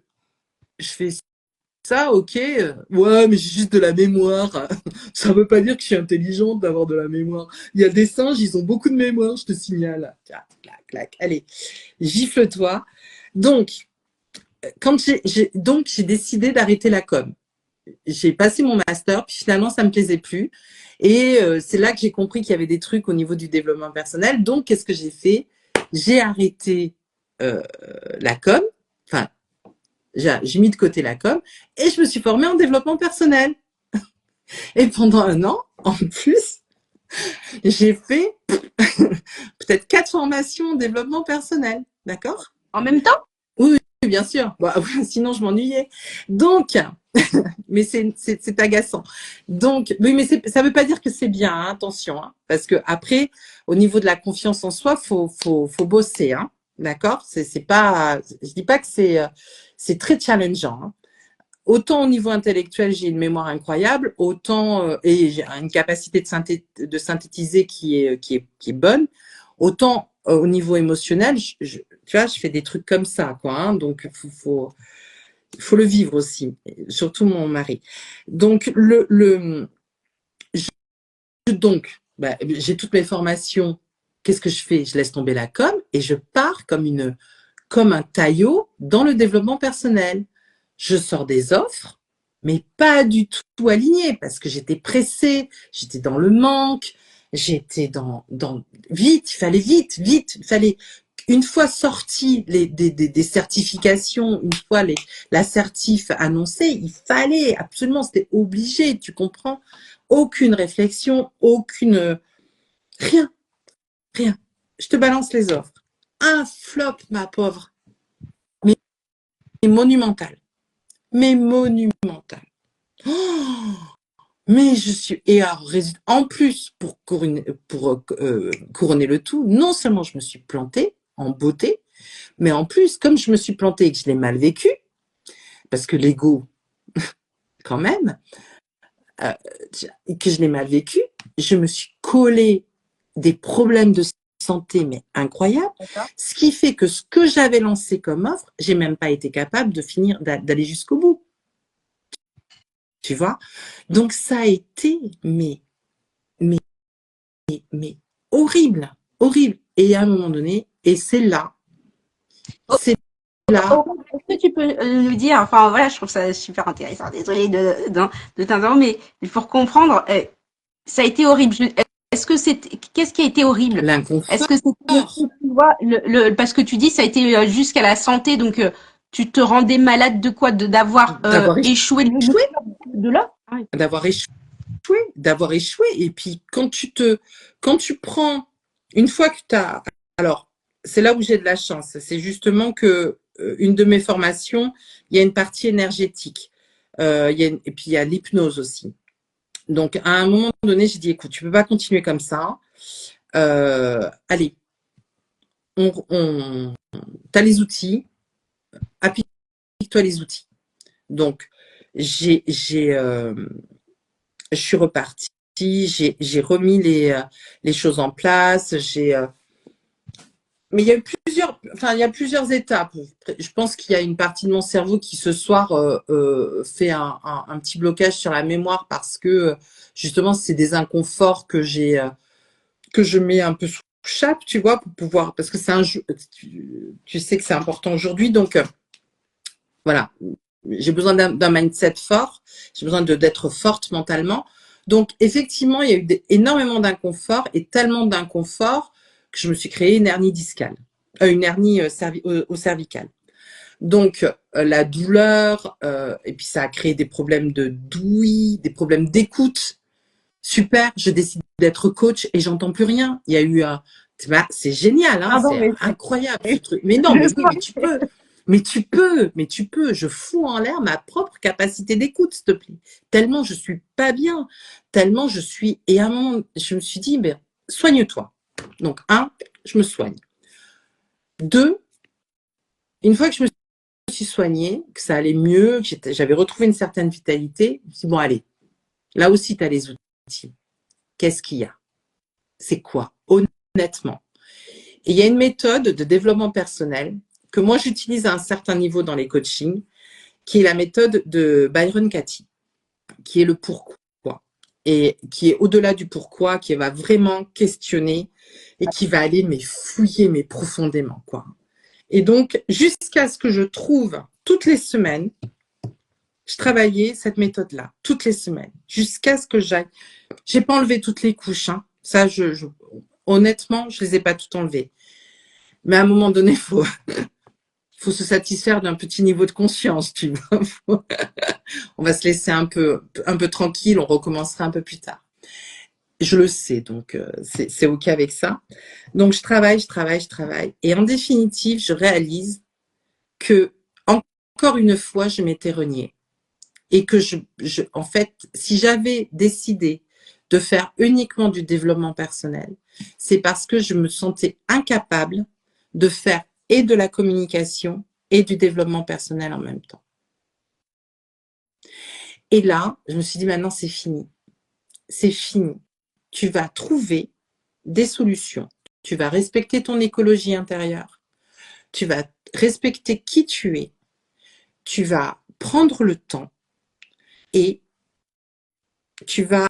je fais ça, ok. Ouais, mais j'ai juste de la mémoire. Ça veut pas dire que je suis intelligente d'avoir de la mémoire. Il y a des singes, ils ont beaucoup de mémoire, je te signale. Tiens, clac, clac. Allez, gifle-toi. Donc, quand j'ai décidé d'arrêter la com. J'ai passé mon master, puis finalement, ça me plaisait plus. Et c'est là que j'ai compris qu'il y avait des trucs au niveau du développement personnel. Donc, qu'est-ce que j'ai fait? J'ai arrêté la com. Enfin, j'ai mis de côté la com et je me suis formée en développement personnel. Et pendant 1 an, en plus, j'ai fait peut-être 4 formations en développement personnel. D'accord? En même temps? Oui, bien sûr. Bon, sinon, je m'ennuyais. Donc, mais c'est agaçant. Donc, oui, mais ça veut pas dire que c'est bien, hein, attention, hein, parce que après, au niveau de la confiance en soi, faut bosser, hein, d'accord? C'est pas, je dis pas que c'est très challengeant. Hein. Autant au niveau intellectuel, j'ai une mémoire incroyable, autant et j'ai une capacité de synthétiser qui est bonne, autant au niveau émotionnel, tu vois, je fais des trucs comme ça, quoi. Hein, donc faut le vivre aussi, surtout mon mari. Donc j'ai toutes mes formations. Qu'est-ce que je fais? Je laisse tomber la com et je pars comme un taillot dans le développement personnel. Je sors des offres, mais pas du tout alignées parce que j'étais pressée, j'étais dans le manque, j'étais dans vite, il fallait une fois sorti des certifications, une fois l'assertif annoncé, il fallait absolument, c'était obligé, tu comprends? Aucune réflexion, rien, rien. Je te balance les offres. Un flop, ma pauvre, mais monumental. Mais monumental. Oh, mais je suis et alors, en plus pour couronner le tout, non seulement je me suis plantée en beauté, mais en plus comme je me suis plantée et que je l'ai mal vécu, parce que l'ego quand même, euh, que je l'ai mal vécu, je me suis collée des problèmes de santé mais incroyables, ce qui fait que ce que j'avais lancé comme offre, j'ai même pas été capable de finir d'aller jusqu'au bout. Tu vois? Donc ça a été mais horrible, horrible. Et à un moment donné, et c'est là. Est-ce que tu peux nous dire, enfin voilà, je trouve ça super intéressant, désolée de t'interrompre, mais pour comprendre, ça a été horrible. Qu'est-ce qui a été horrible? L'inconfort. Est-ce que c'était, tu vois, parce que tu dis ça a été jusqu'à la santé, donc tu te rendais malade de quoi? D'avoir échoué de là? D'avoir échoué. Et puis quand tu prends, une fois que tu as, alors c'est là où j'ai de la chance, c'est justement que une de mes formations, il y a une partie énergétique, et puis il y a l'hypnose aussi. Donc à un moment donné, j'ai dit écoute, tu peux pas continuer comme ça. Allez, t'as les outils, applique-toi les outils. Donc je suis repartie, j'ai remis les choses en place, mais il y a eu plusieurs étapes. Je pense qu'il y a une partie de mon cerveau qui ce soir fait un petit blocage sur la mémoire parce que justement c'est des inconforts que je mets un peu sous chape, tu vois, pour pouvoir, parce que tu sais que c'est important aujourd'hui, donc voilà, j'ai besoin d'un mindset fort, j'ai besoin d'être forte mentalement. Donc effectivement, il y a eu énormément d'inconfort et tellement d'inconfort que je me suis créé une hernie discale, une hernie au cervical. Donc la douleur, et puis ça a créé des problèmes de d'ouïe, des problèmes d'écoute. Super, je décide d'être coach et j'entends plus rien. Il y a eu c'est génial, hein, c'est incroyable ce truc. Mais non, mais oui, mais tu peux. Mais tu peux, je fous en l'air ma propre capacité d'écoute, s'il te plaît. Tellement je suis pas bien, tellement je suis. Et à un moment, je me suis dit, ben, soigne-toi. Donc, je me soigne. 2, une fois que je me suis soignée, que ça allait mieux, que j'avais retrouvé une certaine vitalité, je me suis dit, bon, allez, là aussi, tu as les outils. Qu'est-ce qu'il y a? C'est quoi? Honnêtement. Et il y a une méthode de développement personnel que moi, j'utilise à un certain niveau dans les coachings, qui est la méthode de Byron Katie, qui est le pourquoi. Et qui est au-delà du pourquoi, qui va vraiment questionner et qui va aller fouiller profondément, quoi. Et donc, jusqu'à ce que je trouve toutes les semaines, je travaillais cette méthode-là, toutes les semaines, jusqu'à ce que j'aille. J'ai pas enlevé toutes les couches, hein. Ça, honnêtement, je les ai pas toutes enlevées. Mais à un moment donné, faut se satisfaire d'un petit niveau de conscience, tu vois. On va se laisser un peu tranquille, on recommencera un peu plus tard. Je le sais, donc c'est OK avec ça. Donc, je travaille. Et en définitive, je réalise que, encore une fois, je m'étais reniée. Et que en fait, si j'avais décidé de faire uniquement du développement personnel, c'est parce que je me sentais incapable de faire et de la communication et du développement personnel en même temps. Et là, je me suis dit, maintenant, c'est fini. C'est fini. Tu vas trouver des solutions. Tu vas respecter ton écologie intérieure. Tu vas respecter qui tu es. Tu vas prendre le temps et tu vas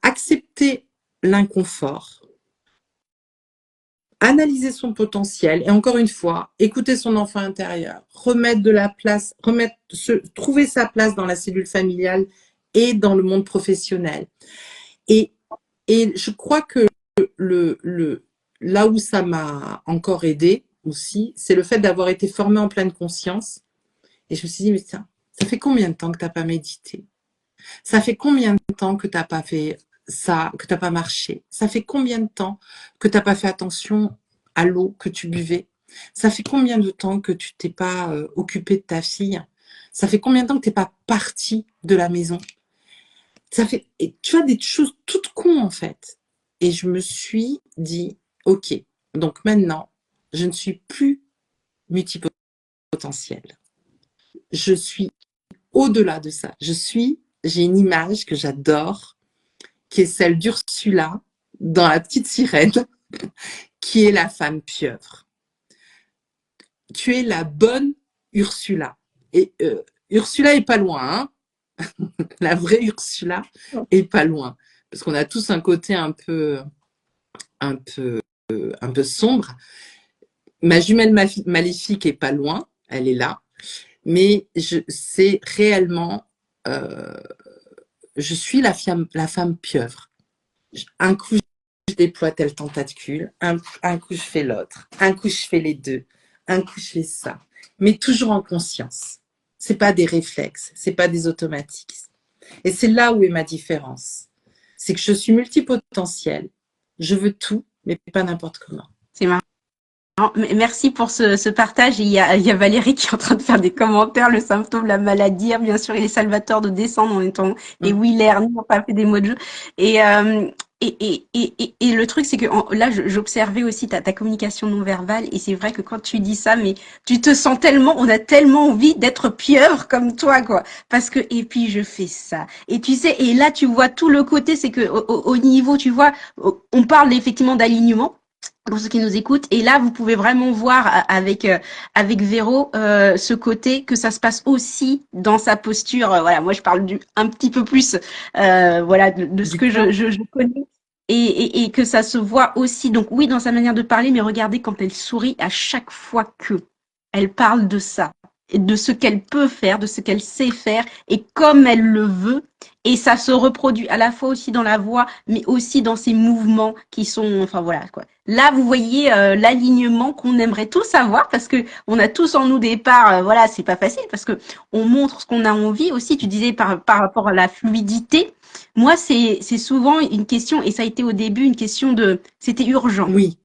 accepter l'inconfort, analyser son potentiel et encore une fois, écouter son enfant intérieur, remettre de la place, trouver sa place dans la cellule familiale et dans le monde professionnel. Et je crois que là où ça m'a encore aidé aussi, c'est le fait d'avoir été formée en pleine conscience. Et je me suis dit, mais tiens, ça fait combien de temps que tu n'as pas médité? Ça fait combien de temps que tu n'as pas fait ça, que tu n'as pas marché? Ça fait combien de temps que tu n'as pas fait attention à l'eau que tu buvais? Ça fait combien de temps que tu t'es pas occupé de ta fille? Ça fait combien de temps que tu n'es pas parti de la maison? Et tu as des choses toutes cons en fait. Et je me suis dit, ok, donc maintenant, je ne suis plus multipotentielle. Je suis au-delà de ça. J'ai une image que j'adore, qui est celle d'Ursula dans La Petite Sirène, qui est la femme pieuvre. Tu es la bonne Ursula. Et Ursula est pas loin, hein. La vraie Ursula est pas loin. Parce qu'on a tous un côté un peu sombre. Ma jumelle maléfique est pas loin, elle est là. Mais c'est réellement, je suis la femme pieuvre. Un coup, je déploie tel tentacule, un coup, je fais l'autre, un coup, je fais les deux, un coup, je fais ça. Mais toujours en conscience. C'est pas des réflexes, c'est pas des automatiques. Et c'est là où est ma différence. C'est que je suis multipotentielle. Je veux tout, mais pas n'importe comment. C'est marrant. Merci pour ce partage. Il y a Valérie qui est en train de faire des commentaires. Le symptôme, la maladie, bien sûr, il est salvateur de descendre en étant et Willer, on pas fait des mots de jeu. Et le truc, c'est que là, j'observais aussi ta communication non verbale, et c'est vrai que quand tu dis ça, mais tu te sens tellement, on a tellement envie d'être pieuvre comme toi, quoi. Parce que, et puis je fais ça. Et tu sais, et là, tu vois tout le côté, c'est que au niveau, tu vois, on parle effectivement d'alignement pour ceux qui nous écoutent. Et là, vous pouvez vraiment voir avec Véro ce côté que ça se passe aussi dans sa posture. Voilà, moi je parle un petit peu plus voilà de ce que je connais. Et que ça se voit aussi, donc oui, dans sa manière de parler, mais regardez quand elle sourit à chaque fois que elle parle de ça, de ce qu'elle peut faire, de ce qu'elle sait faire, et comme elle le veut, et ça se reproduit à la fois aussi dans la voix, mais aussi dans ses mouvements qui sont, enfin voilà quoi. Là, vous voyez l'alignement qu'on aimerait tous avoir, parce que on a tous en nous des parts, voilà, c'est pas facile, parce que on montre ce qu'on a envie aussi. Tu disais par rapport à la fluidité. Moi, c'est souvent une question, et ça a été au début une question c'était urgent. Oui.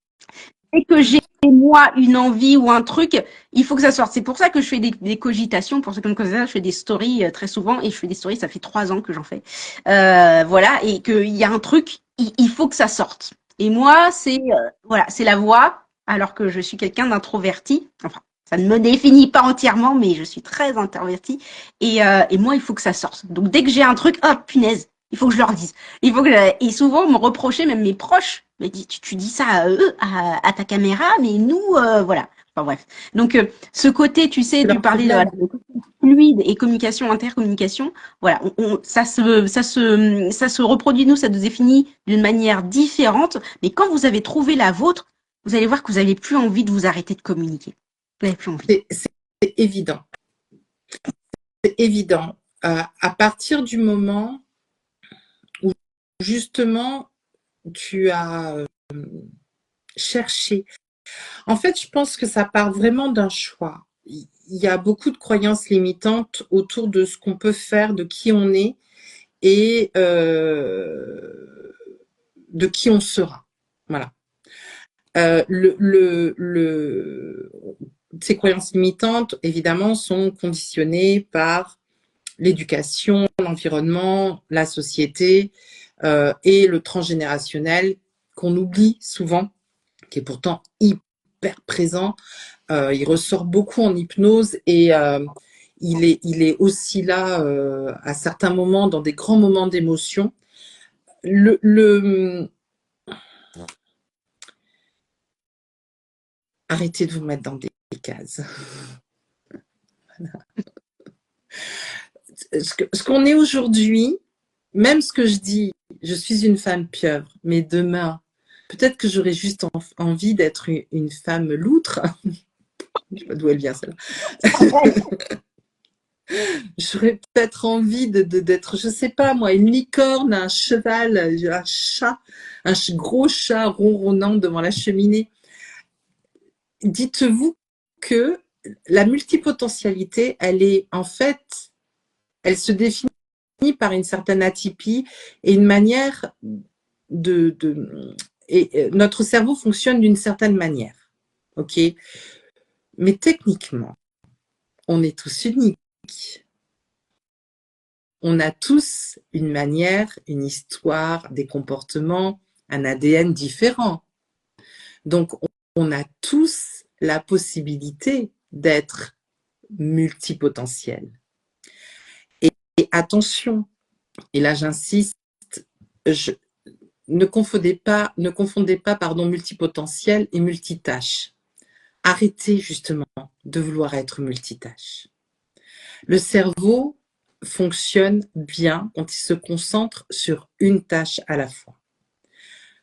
dès que j'ai moi une envie ou un truc, il faut que ça sorte. C'est pour ça que je fais des cogitations. Pour ceux qui me connaissent, je fais des stories très souvent et je fais des stories. Ça fait 3 ans que j'en fais. Voilà, et qu'il y a un truc, il faut que ça sorte. Et moi, c'est voilà, c'est la voix. Alors que je suis quelqu'un d'introverti. Enfin, ça ne me définit pas entièrement, mais je suis très introvertie. Et moi, il faut que ça sorte. Donc dès que j'ai un truc, hop, punaise, il faut que je leur dise. Il faut que et souvent on me reprochait, même mes proches, me dit tu dis ça à eux, à ta caméra, mais nous voilà. Enfin bref. Donc ce côté, tu sais, C'est tu leur parlais de, voilà, problème. de fluide et communication, intercommunication. Voilà, ça se reproduit nous, ça nous définit d'une manière différente. Mais quand vous avez trouvé la vôtre, vous allez voir que vous n'avez plus envie de vous arrêter de communiquer. Vous n'avez plus envie. C'est évident. C'est évident. À partir du moment où justement tu as cherché. En fait, je pense que ça part vraiment d'un choix. Il y a beaucoup de croyances limitantes autour de ce qu'on peut faire, de qui on est et de qui on sera. Voilà. Ces croyances limitantes, évidemment, sont conditionnées par l'éducation, l'environnement, la société et le transgénérationnel qu'on oublie souvent, qui est pourtant hyper présent. Il ressort beaucoup en hypnose et il est aussi là à certains moments, dans des grands moments d'émotion. Arrêtez de vous mettre dans des cases. Ce qu'on est aujourd'hui, même ce que je dis, je suis une femme pieuvre, mais demain, peut-être que j'aurais juste envie d'être une femme loutre. Je sais pas d'où elle vient, celle-là. J'aurais peut-être envie d'être, je sais pas moi, une licorne, un cheval, un chat, gros chat ronronnant devant la cheminée. Dites-vous que la multipotentialité, elle est en fait, elle se définit par une certaine atypie et une manière et notre cerveau fonctionne d'une certaine manière, ok? Mais techniquement, on est tous uniques. On a tous une manière, une histoire, des comportements, un ADN différent. Donc, on a tous la possibilité d'être multipotentiel. Et attention, et là j'insiste, ne confondez pas, pardon, multipotentiel et multitâche. Arrêtez justement de vouloir être multitâche. Le cerveau fonctionne bien quand il se concentre sur une tâche à la fois.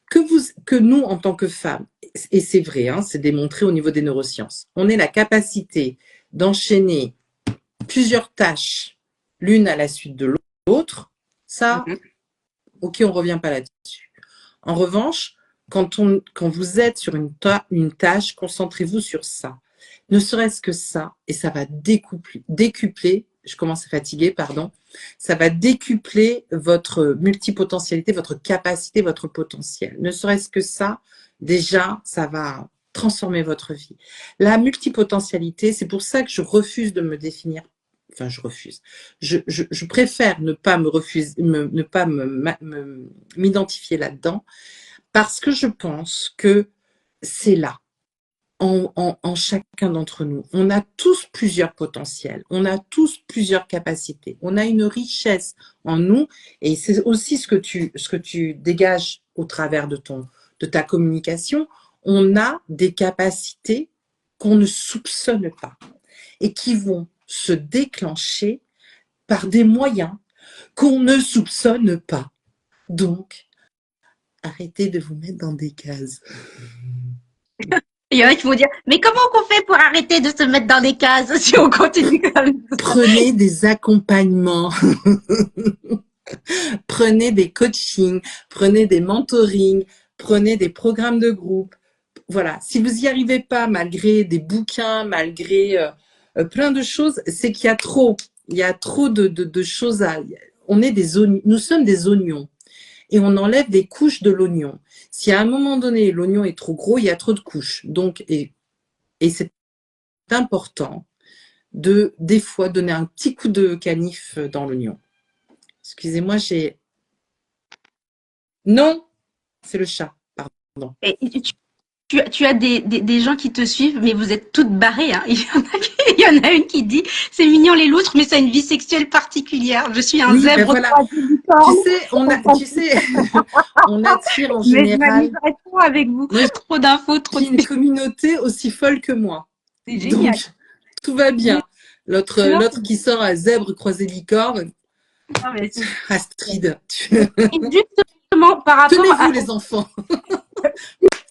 Que nous, en tant que femmes, et c'est vrai, hein, c'est démontré au niveau des neurosciences, on ait la capacité d'enchaîner plusieurs tâches l'une à la suite de l'autre, ça, ok, on ne revient pas là-dessus. En revanche, quand vous êtes sur une tâche, concentrez-vous sur ça. Ne serait-ce que ça, et ça va décupler, je commence à fatiguer, pardon, ça va décupler votre multipotentialité, votre capacité, votre potentiel. Ne serait-ce que ça, déjà, ça va transformer votre vie. La multipotentialité, c'est pour ça que je refuse de me définir. Enfin, je refuse. Je préfère ne pas me refuser, ne pas m'identifier là-dedans, parce que je pense que c'est là, en chacun d'entre nous. On a tous plusieurs potentiels, on a tous plusieurs capacités, on a une richesse en nous, et c'est aussi ce que tu dégages au travers de ta communication. On a des capacités qu'on ne soupçonne pas et qui vont se déclencher par des moyens qu'on ne soupçonne pas. Donc, arrêtez de vous mettre dans des cases. Il y en a qui vont dire, mais comment qu'on fait pour arrêter de se mettre dans des cases si on continue comme ça? Prenez des accompagnements, prenez des coachings, prenez des mentorings, prenez des programmes de groupe. Voilà, si vous n'y arrivez pas malgré des bouquins, malgré plein de choses, c'est qu'il y a trop. Il y a trop de choses à... Nous sommes des oignons. et on enlève des couches de l'oignon. Si à un moment donné, l'oignon est trop gros, il y a trop de couches. Donc, et c'est important de, des fois, donner un petit coup de canif dans l'oignon. Excusez-moi, j'ai... Non, c'est le chat, pardon. Et tu as des gens qui te suivent, mais vous êtes toutes barrées. Hein. Il y en a une qui dit, c'est mignon les loutres, mais ça a une vie sexuelle particulière. Je suis un Oui, zèbre voilà. Tu sais, on attire en mais je général m'amuserai trop avec vous. moi, Trop d'infos, trop j'ai de... une communauté aussi folle que moi. C'est Donc, génial. tout va bien. Non, L'autre qui sort à zèbre croisé licorne, non, mais c'est- Astrid. Et justement, par rapport à... Tenez-vous les enfants.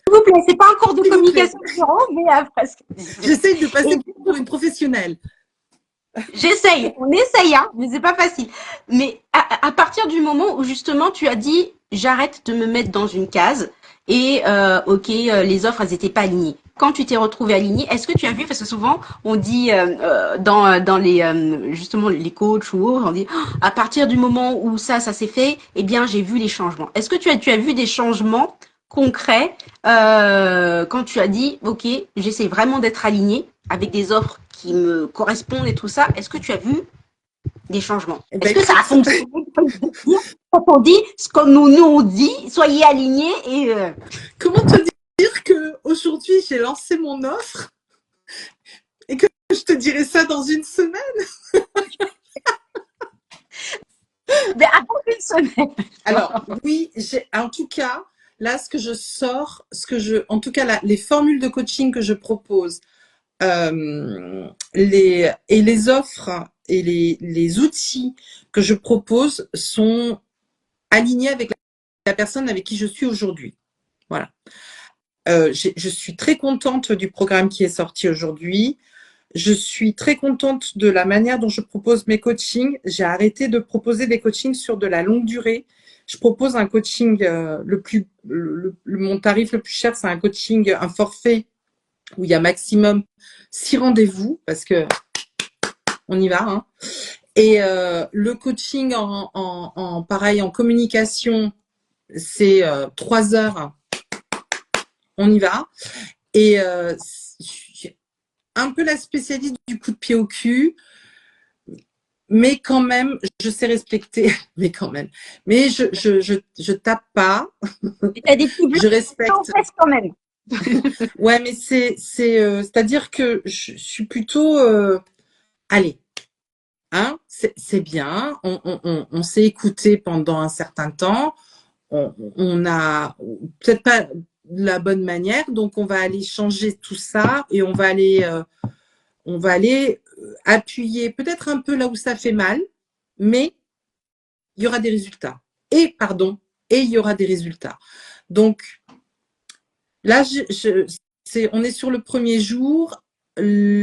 S'il vous plaît, c'est pas un cours de S'il vous plaît. communication zéro, mais presque. J'essaye de passer Et pour une professionnelle. j'essaye, on essaye, hein, mais c'est pas facile. Mais à partir du moment où justement tu as dit j'arrête de me mettre dans une case et ok, les offres elles étaient pas alignées. Quand tu t'es retrouvé aligné, est-ce que tu as vu, parce que souvent on dit dans les justement les coachs ou autres, on dit oh, à partir du moment où ça s'est fait, eh bien j'ai vu les changements. Est-ce que tu as vu des changements concrets quand tu as dit ok, j'essaie vraiment d'être aligné avec des offres qui me correspondent et tout ça, est-ce que tu as vu des changements? Eh ben, Est-ce que ça a fonctionné? Quand on dit ce que nous on dit, soyez alignés et comment te dire que aujourd'hui j'ai lancé mon offre et que je te dirai ça dans une semaine? mais avant une semaine. Alors oui, en tout cas là ce que je sors, en tout cas les formules de coaching que je propose, les offres et les outils que je propose sont alignés avec la personne avec qui je suis aujourd'hui. Voilà. Je suis très contente du programme qui est sorti aujourd'hui. Je suis très contente de la manière dont je propose mes coachings. J'ai arrêté de proposer des coachings sur de la longue durée. Je propose un coaching, mon tarif le plus cher, c'est un coaching, un forfait où il y a maximum 6 rendez-vous parce que on y va. Hein. Et le coaching pareil en communication, c'est 3 heures. On y va. Et un peu la spécialiste du coup de pied au cul, mais quand même, je sais respecter, mais quand même. Mais je tape pas. T'as des petits Je respecte. quand même. Ouais, mais c'est-à-dire que je suis plutôt allez, hein, c'est bien, on s'est écouté pendant un certain temps, on a peut-être pas de la bonne manière, donc on va aller changer tout ça et on va aller appuyer peut-être un peu là où ça fait mal, mais il y aura des résultats. Et il y aura des résultats. Donc là, on est sur le premier jour.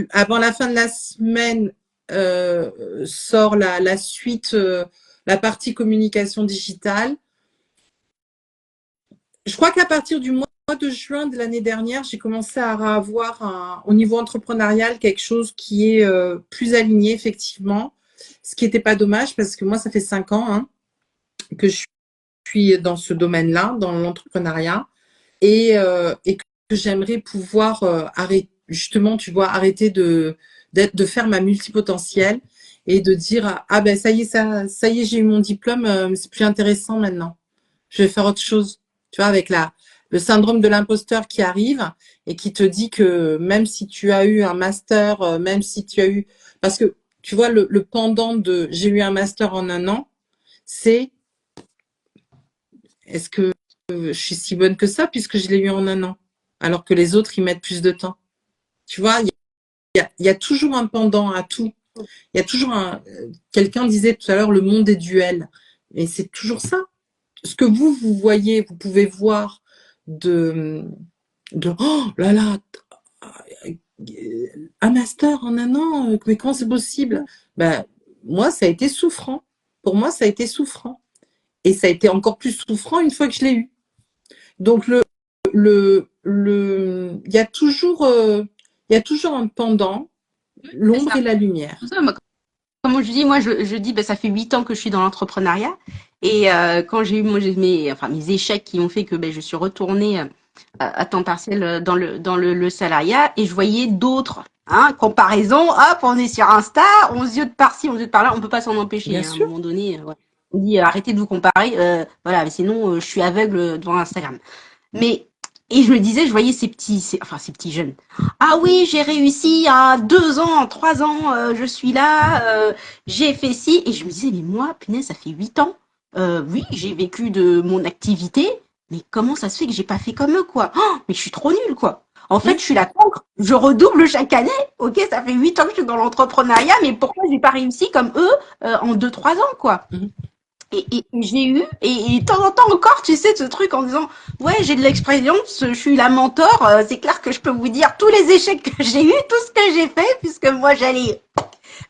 Avant la fin de la semaine, sort la suite, la partie communication digitale. Je crois qu'à partir du mois de juin de l'année dernière, j'ai commencé à avoir au niveau entrepreneurial quelque chose qui est plus aligné, effectivement. Ce qui n'était pas dommage parce que moi, ça fait 5 ans hein, que je suis dans ce domaine-là, dans l'entrepreneuriat, et que j'aimerais pouvoir arrêter, justement, tu vois, arrêter de faire ma multipotentielle et de dire ah ben ça y est, j'ai eu mon diplôme, c'est plus intéressant maintenant. Je vais faire autre chose. Tu vois, avec le syndrome de l'imposteur qui arrive et qui te dit que même si tu as eu un master, même si tu as eu, parce que tu vois le pendant de j'ai eu un master en 1 an, c'est est-ce que je suis si bonne que ça puisque je l'ai eu en 1 an, alors que les autres ils mettent plus de temps. Tu vois, il y a toujours un pendant à tout. Il y a toujours quelqu'un disait tout à l'heure le monde est duel, et c'est toujours ça. Ce que vous voyez, vous pouvez voir de oh là là, un master en 1 an, mais comment c'est possible? Ben, moi, ça a été souffrant. Pour moi, ça a été souffrant. Et ça a été encore plus souffrant une fois que je l'ai eu. Donc, il y a toujours un pendant, l'ombre et la lumière. Comme je dis, moi, je dis, ben, ça fait 8 ans que je suis dans l'entrepreneuriat. Et quand j'ai eu mes échecs qui ont fait que je suis retournée à temps partiel le salariat et je voyais d'autres. Hein, comparaison, hop, on est sur Insta, 11 yeux de par-ci, 11 yeux de par-là, on peut pas s'en empêcher. Bien Hein, à un sûr. moment donné, ouais. On dit arrêtez de vous comparer, voilà, mais sinon je suis aveugle devant Instagram. Mais et je me disais, je voyais ces petits jeunes. Ah oui, j'ai réussi à 2 ans, 3 ans, je suis là, j'ai fait ci. Et je me disais, mais moi, punaise, ça fait 8 ans. Oui, j'ai vécu de mon activité, mais comment ça se fait que j'ai pas fait comme eux, quoi? Oh, mais je suis trop nulle, quoi. En fait, je suis la cancre. Je redouble chaque année. Ok, ça fait 8 ans que je suis dans l'entrepreneuriat, mais pourquoi j'ai pas réussi comme eux en 2, 3 ans, quoi? Mhm. Et j'ai eu, et de temps en temps encore, tu sais, ce truc en disant, ouais, j'ai de l'expérience, je suis la mentor, c'est clair que je peux vous dire tous les échecs que j'ai eu, tout ce que j'ai fait, puisque moi j'allais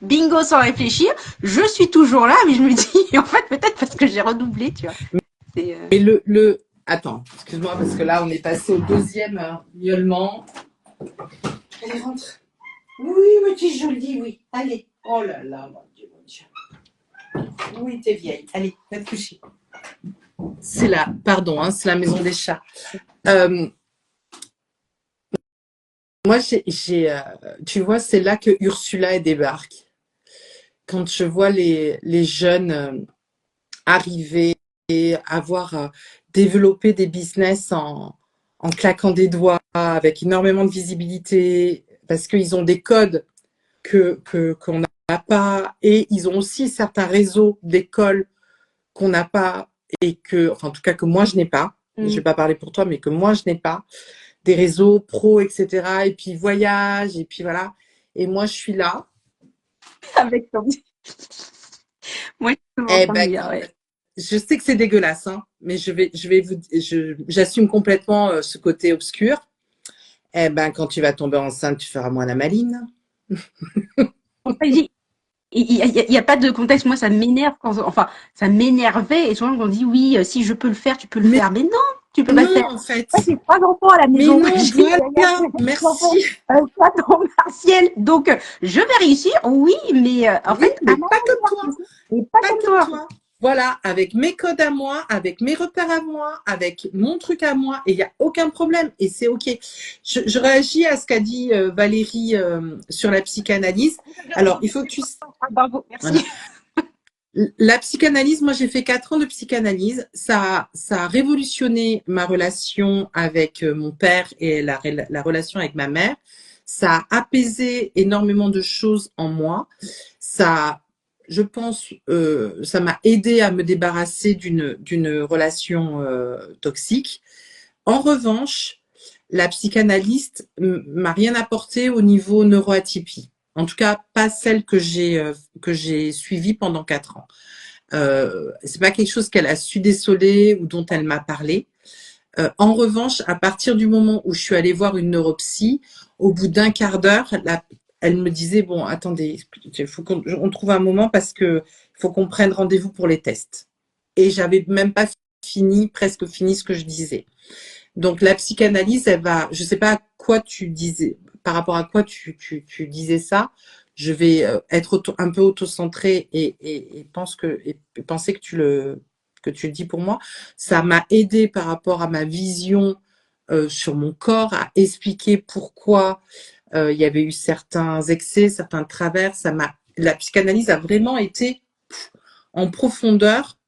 bingo sans réfléchir, je suis toujours là, mais je me dis, en fait, peut-être parce que j'ai redoublé, tu vois. C'est, Mais attends, excuse-moi, parce que là, on est passé au deuxième miaulement. Allez, rentre. Oui, mon petit joli, oui. Allez. Oh là là, mon Dieu, mon Dieu. Oui, t'es vieille. Allez, va te coucher. C'est la, pardon, hein, c'est la maison des chats. Moi, tu vois, c'est là que Ursula débarque. Quand je vois les jeunes arriver et avoir développé des business en claquant des doigts, avec énormément de visibilité, parce qu'ils ont des codes qu'on n'a pas, et ils ont aussi certains réseaux d'écoles qu'on n'a pas, et que, enfin, en tout cas, que moi, je n'ai pas. Je ne vais pas parler pour toi, mais que moi, je n'ai pas. Des réseaux pro, etc. Et puis, voyage, et puis voilà. Et moi, je suis là. avec ton... Moi, je suis en Eh train de ben, dire, ouais. je sais que c'est dégueulasse, hein, mais j'assume complètement ce côté obscur. Eh ben, quand tu vas tomber enceinte, tu feras moins la maline. En fait, il y a pas de contexte. Moi, ça m'énerve enfin, ça m'énervait. Et souvent, on dit oui, si je peux le faire, tu peux le Mais faire. Mais non, tu peux pas le non, faire. en Moi, fait. j'ai 3 enfants à la Mais maison. non, J'ai voilà, des enfants, merci. pas temps partiel. Donc, je vais réussir, oui, mais en Oui, fait, à mais ma pas comme manière, toi. tu sais, mais pas Pas comme comme toi. toi. Voilà, avec mes codes à moi, avec mes repères à moi, avec mon truc à moi, et il n'y a aucun problème, et c'est OK. Je réagis à ce qu'a dit Valérie sur la psychanalyse. Alors, il faut que tu... Bravo, merci. Voilà. La psychanalyse, moi j'ai fait 4 ans de psychanalyse. Ça a révolutionné ma relation avec mon père et la relation avec ma mère. Ça a apaisé énormément de choses en moi. Ça, je pense, ça m'a aidé à me débarrasser d'une relation toxique. En revanche, la psychanalyste m'a rien apporté au niveau neuroatypie. En tout cas, pas celle que j'ai suivie pendant 4 ans. C'est pas quelque chose qu'elle a su déceler ou dont elle m'a parlé. En revanche, à partir du moment où je suis allée voir une neuropsy, au bout d'un quart d'heure, elle me disait bon, attendez, il faut qu'on trouve un moment parce que il faut qu'on prenne rendez-vous pour les tests. Et j'avais même pas presque fini ce que je disais. Donc la psychanalyse, elle va, je sais pas à quoi tu disais, par rapport à quoi tu disais ça. Je vais être un peu auto-centrée et penser que tu le dis pour moi. Ça m'a aidé par rapport à ma vision sur mon corps, à expliquer pourquoi il y avait eu certains excès, certains travers. La psychanalyse a vraiment été en profondeur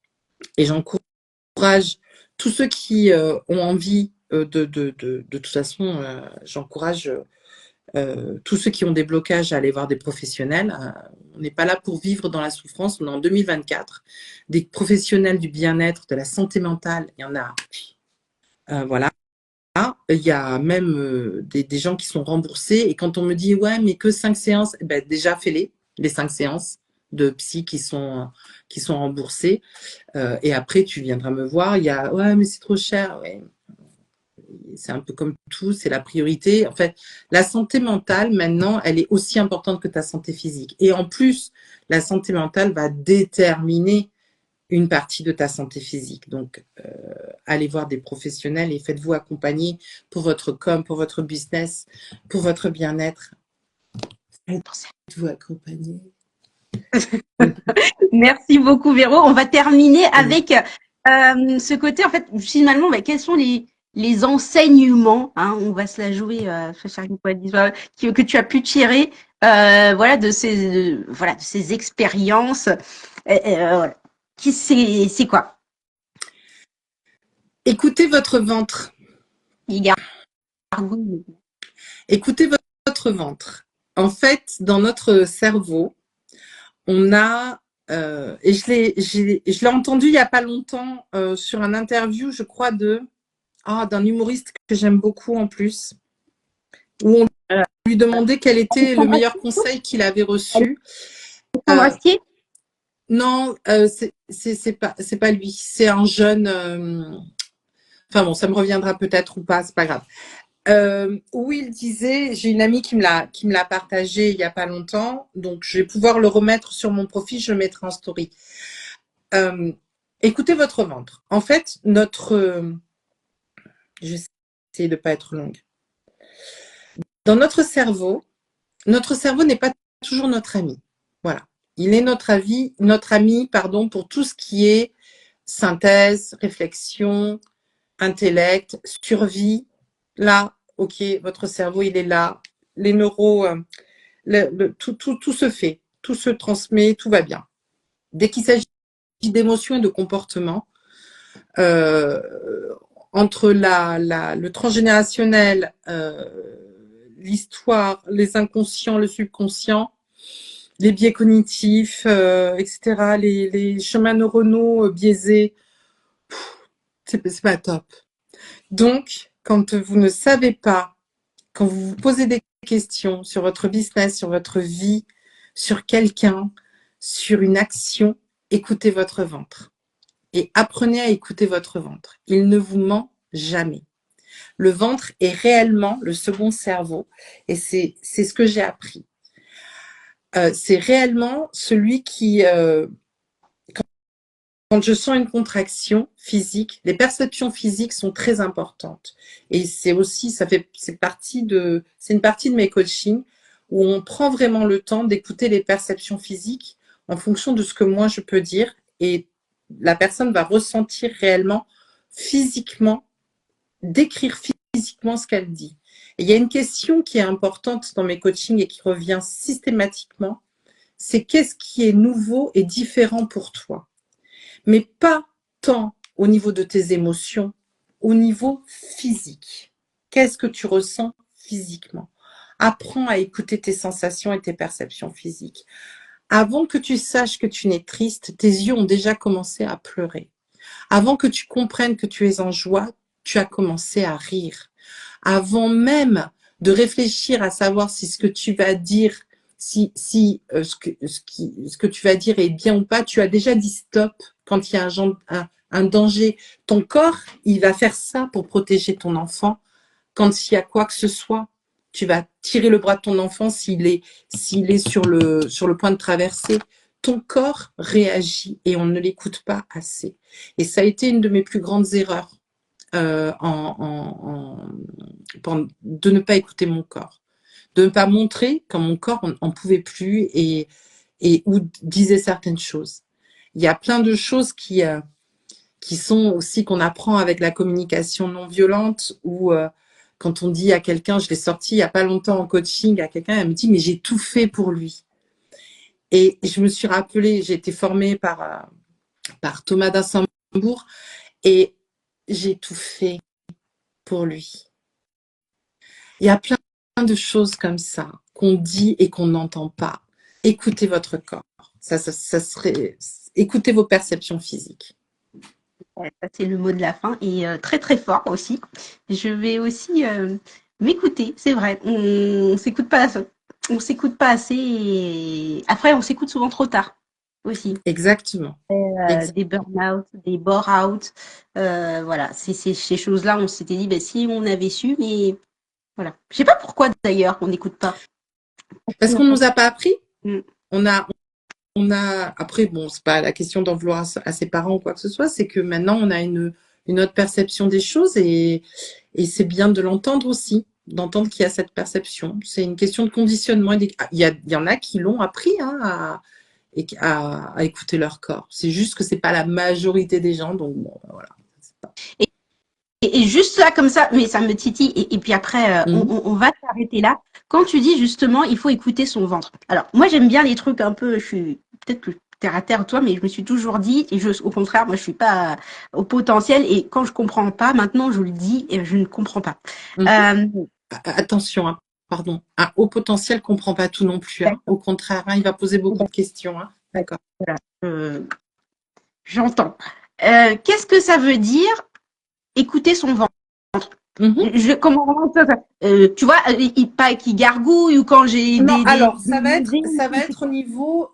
et j'encourage tous ceux qui ont envie de toute façon, j'encourage tous ceux qui ont des blocages à aller voir des professionnels. On n'est pas là pour vivre dans la souffrance, on est en 2024. Des professionnels du bien-être, de la santé mentale, il y en a. Voilà. Il y a même des gens qui sont remboursés. Et quand on me dit, ouais, mais que 5 séances, eh ben, déjà les 5 séances de psy qui sont remboursées. Et après, tu viendras me voir. Il y a, ouais, mais c'est trop cher. Ouais. C'est un peu comme tout, c'est la priorité. En fait, la santé mentale, maintenant, elle est aussi importante que ta santé physique. Et en plus, la santé mentale va déterminer une partie de ta santé physique. Donc, allez voir des professionnels et faites-vous accompagner pour votre com, pour votre business, pour votre bien-être. Faites-vous accompagner. Merci beaucoup, Véro. On va terminer avec ce côté, en fait, finalement, quels sont les enseignements, hein, on va se la jouer, que tu as pu tirer, voilà, de ces expériences. Voilà. C'est quoi? Écoutez votre ventre. Il gargouille. Écoutez votre ventre. En fait, dans notre cerveau, on a, et je l'ai entendu il n'y a pas longtemps sur un interview, je crois, d'un humoriste que j'aime beaucoup en plus, où on lui demandait quel était le meilleur conseil qu'il avait reçu. Astier. Non, c'est pas lui. C'est un jeune. Enfin bon, ça me reviendra peut-être ou pas, c'est pas grave. Où il disait, j'ai une amie qui me l'a partagé il y a pas longtemps, donc je vais pouvoir le remettre sur mon profil, je le mettrai en story. Écoutez votre ventre. En fait, je vais essayer de pas être longue. Dans notre cerveau n'est pas toujours notre ami. Voilà. Il est notre ami, pour tout ce qui est synthèse, réflexion, intellect, survie. Là, ok, votre cerveau, il est là. Les neuros, tout se fait, tout se transmet, tout va bien. Dès qu'il s'agit d'émotions et de comportements, entre le transgénérationnel, l'histoire, les inconscients, le subconscient, les biais cognitifs, etc., les chemins neuronaux biaisés, c'est pas top. Donc, quand vous ne savez pas, quand vous vous posez des questions sur votre business, sur votre vie, sur quelqu'un, sur une action, écoutez votre ventre. Et apprenez à écouter votre ventre. Il ne vous ment jamais. Le ventre est réellement le second cerveau et c'est ce que j'ai appris. C'est réellement celui qui, quand je sens une contraction physique, les perceptions physiques sont très importantes. Et c'est aussi, c'est une partie de mes coachings où on prend vraiment le temps d'écouter les perceptions physiques en fonction de ce que moi je peux dire et la personne va ressentir réellement physiquement, décrire physiquement ce qu'elle dit. Et il y a une question qui est importante dans mes coachings et qui revient systématiquement, c'est qu'est-ce qui est nouveau et différent pour toi? Mais pas tant au niveau de tes émotions, au niveau physique. Qu'est-ce que tu ressens physiquement? Apprends à écouter tes sensations et tes perceptions physiques. Avant que tu saches que tu n'es triste, tes yeux ont déjà commencé à pleurer. Avant que tu comprennes que tu es en joie, tu as commencé à rire. Avant même de réfléchir à savoir si ce que tu vas dire, ce que tu vas dire est bien ou pas, tu as déjà dit stop quand il y a un danger. Ton corps, il va faire ça pour protéger ton enfant. Quand il y a quoi que ce soit, tu vas tirer le bras de ton enfant s'il est sur le point de traverser. Ton corps réagit et on ne l'écoute pas assez. Et ça a été une de mes plus grandes erreurs de ne pas écouter mon corps, de ne pas montrer quand mon corps en pouvait plus et où disait certaines choses. Il y a plein de choses qui sont aussi qu'on apprend avec la communication non violente où quand on dit à quelqu'un, je l'ai sorti il n'y a pas longtemps en coaching à quelqu'un, elle me dit mais j'ai tout fait pour lui. Et je me suis rappelée, j'ai été formée par Thomas d'Assembourg et j'ai tout fait pour lui. Il y a plein de choses comme ça qu'on dit et qu'on n'entend pas. Écoutez votre corps. Ça serait écoutez vos perceptions physiques. Ouais, ça, c'est le mot de la fin et très très fort aussi. Je vais aussi m'écouter, c'est vrai. On s'écoute pas assez et après on s'écoute souvent trop tard aussi. Exactement. Des burn-out, des bore-out, voilà, c'est ces choses-là. On s'était dit, si on avait su, mais voilà. Je sais pas pourquoi d'ailleurs on n'écoute pas. Parce qu'on nous a pas appris. Mm. On a après bon, c'est pas la question d'en vouloir à ses parents ou quoi que ce soit, c'est que maintenant on a une autre perception des choses et c'est bien de l'entendre aussi, d'entendre qu'il y a cette perception. C'est une question de conditionnement. Il y en a qui l'ont appris et à écouter leur corps. C'est juste que c'est pas la majorité des gens, donc bon, voilà. Et juste là, comme ça, mais ça me titille. Et puis après, on va s'arrêter là. Quand tu dis justement, il faut écouter son ventre. Alors, moi, j'aime bien les trucs un peu, je suis peut-être plus terre à terre, toi, mais je me suis toujours dit, et au contraire, moi, je suis pas au potentiel. Et quand je comprends pas, maintenant, je le dis et je ne comprends pas. Attention, hein, pardon. Un haut potentiel comprend pas tout non plus. Hein. Au contraire, hein, il va poser beaucoup de questions. Hein. D'accord. Voilà. J'entends. Qu'est-ce que ça veut dire écouter son ventre? Comment tu vois, pas qui gargouille ou quand j'ai non, alors ça va être au niveau,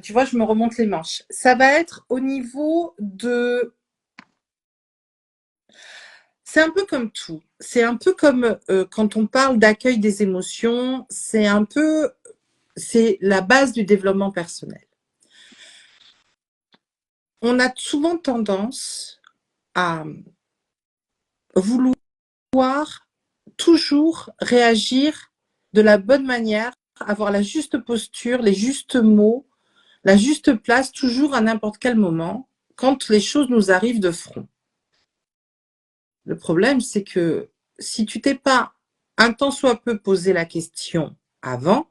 tu vois, je me remonte les manches. Ça va être au niveau de, c'est un peu comme tout. C'est un peu comme quand on parle d'accueil des émotions, c'est la base du développement personnel. On a souvent tendance à vouloir toujours réagir de la bonne manière, avoir la juste posture, les justes mots, la juste place, toujours à n'importe quel moment, quand les choses nous arrivent de front. Le problème, c'est que si tu t'es pas un tant soit peu posé la question avant,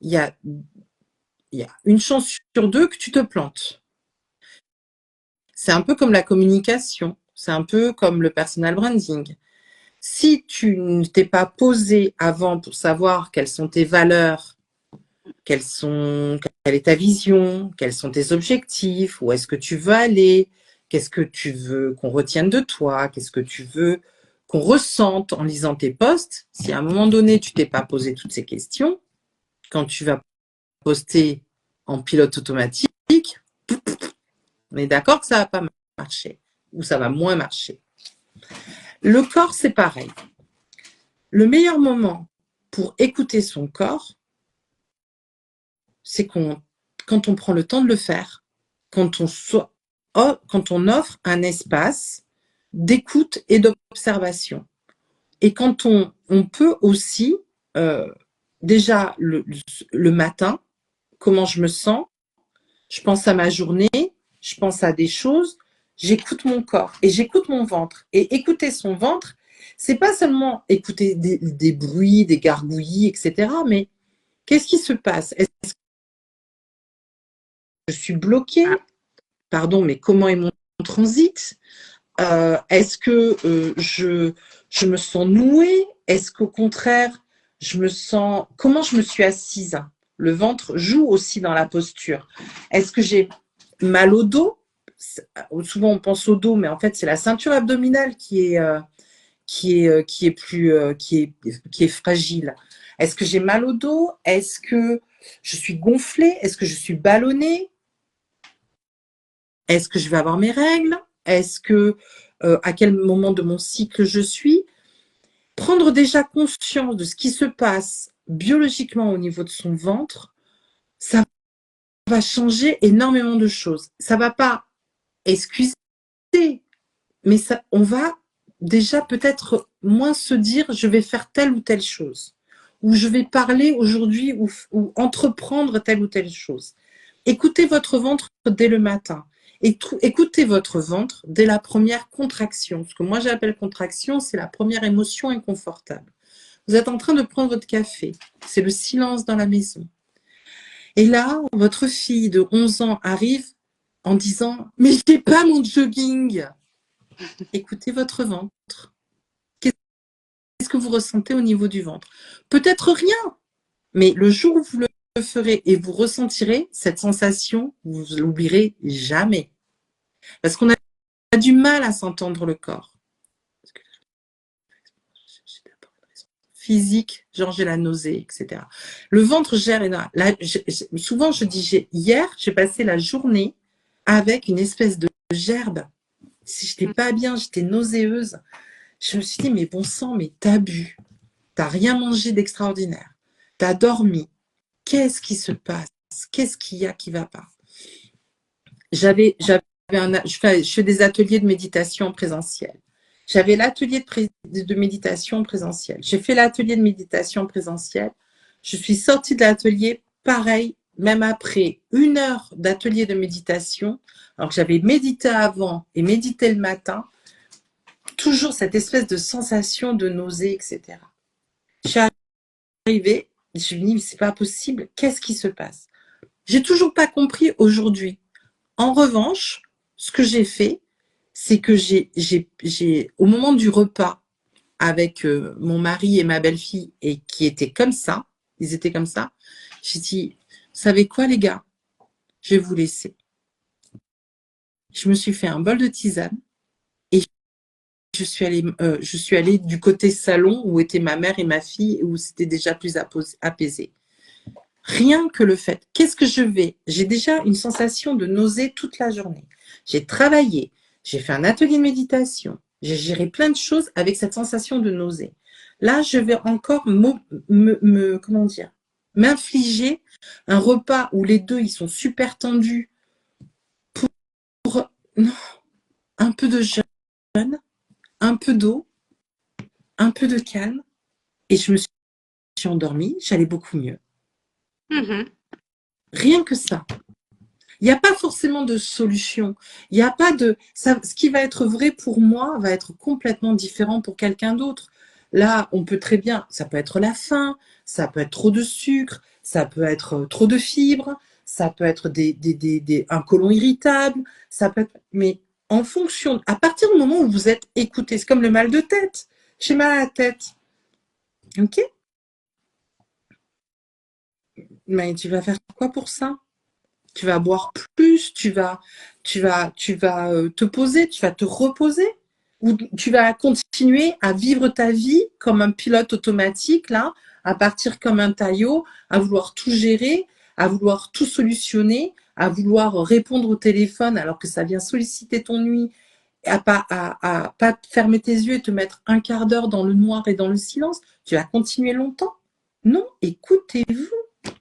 il y a une chance sur deux que tu te plantes. C'est un peu comme la communication, c'est un peu comme le personal branding. Si tu ne t'es pas posé avant pour savoir quelles sont tes valeurs, quelle est ta vision, quels sont tes objectifs, où est-ce que tu veux aller, qu'est-ce que tu veux qu'on retienne de toi, qu'est-ce que tu veux qu'on ressente en lisant tes posts, si à un moment donné tu t'es pas posé toutes ces questions, quand tu vas poster en pilote automatique, on est d'accord que ça va pas marcher, ou ça va moins marcher. Le corps, c'est pareil. Le meilleur moment pour écouter son corps, c'est quand on prend le temps de le faire, quand on offre un espace d'écoute et d'observation. Et quand on peut aussi, déjà le matin, comment je me sens, je pense à ma journée, je pense à des choses, j'écoute mon corps et j'écoute mon ventre. Et écouter son ventre, c'est pas seulement écouter des bruits, des gargouillis, etc. Mais qu'est-ce qui se passe? Est-ce que je suis bloquée? Pardon, mais comment est mon transit? Est-ce que je me sens nouée? Est-ce qu'au contraire, comment je me suis assise? Le ventre joue aussi dans la posture. Est-ce que j'ai mal au dos? Souvent on pense au dos, mais en fait c'est la ceinture abdominale qui est fragile. Est-ce que j'ai mal au dos? Est-ce que je suis gonflée? Est-ce que je suis ballonnée? Est-ce que je vais avoir mes règles? Est-ce que à quel moment de mon cycle je suis? Prendre déjà conscience de ce qui se passe biologiquement au niveau de son ventre, ça va changer énormément de choses. Ça va pas excuser, mais on va déjà peut-être moins se dire je vais faire telle ou telle chose, ou je vais parler aujourd'hui ou entreprendre telle ou telle chose. Écoutez votre ventre dès le matin. Écoutez votre ventre dès la première contraction. Ce que moi j'appelle contraction, c'est la première émotion inconfortable. Vous êtes en train de prendre votre café. C'est le silence dans la maison. Et là, votre fille de 11 ans arrive en disant « Mais j'ai pas mon jogging !» Écoutez votre ventre. Qu'est-ce que vous ressentez au niveau du ventre? Peut-être rien, mais le jour où vous le ferez et vous ressentirez cette sensation, vous ne l'oublierez jamais. Parce qu'on a du mal à s'entendre le corps. Physique, genre j'ai la nausée, etc. Le ventre gère énormément. Souvent, je dis, hier, j'ai passé la journée avec une espèce de gerbe. Si je n'étais pas bien, j'étais nauséeuse. Je me suis dit, mais bon sang, mais t'as bu. T'as rien mangé d'extraordinaire. T'as dormi. Qu'est-ce qui se passe? Qu'est-ce qu'il y a qui va pas? Je fais des ateliers de méditation en présentiel. J'avais l'atelier de méditation présentiel. J'ai fait l'atelier de méditation présentiel. Je suis sortie de l'atelier, pareil, même après 1 heure d'atelier de méditation, alors que j'avais médité avant et médité le matin, toujours cette espèce de sensation de nausée, etc. Je suis arrivée, je me dis, mais c'est pas possible, qu'est-ce qui se passe? J'ai toujours pas compris aujourd'hui. En revanche, ce que j'ai fait, c'est que au moment du repas avec mon mari et ma belle-fille, et qui étaient comme ça, ils étaient comme ça, j'ai dit, vous savez quoi les gars? Je vais vous laisser. Je me suis fait un bol de tisane et je suis allée du côté salon où étaient ma mère et ma fille, où c'était déjà plus apaisé. Rien que le fait, qu'est-ce que j'ai déjà une sensation de nausée toute la journée. J'ai travaillé, j'ai fait un atelier de méditation, j'ai géré plein de choses avec cette sensation de nausée. Là, je vais encore comment dire, m'infliger un repas où les deux, ils sont super tendus pour non, un peu de jeûne, un peu d'eau, un peu de calme, et je me suis endormie, j'allais beaucoup mieux. Rien que ça. Il n'y a pas forcément de solution. Il n'y a pas de. Ce qui va être vrai pour moi va être complètement différent pour quelqu'un d'autre. Là, on peut très bien. Ça peut être la faim, ça peut être trop de sucre, ça peut être trop de fibres, ça peut être un côlon irritable, ça peut être. Mais en fonction. À partir du moment où vous êtes écouté, c'est comme le mal de tête. J'ai mal à la tête. Ok? Mais tu vas faire quoi pour ça? Tu vas boire plus, tu vas te poser, tu vas te reposer, ou tu vas continuer à vivre ta vie comme un pilote automatique, là, à partir comme un taillot, à vouloir tout gérer, à vouloir tout solutionner, à vouloir répondre au téléphone alors que ça vient solliciter ton nuit, à pas fermer tes yeux et te mettre un quart d'heure dans le noir et dans le silence. Tu vas continuer longtemps? Non, écoutez-vous,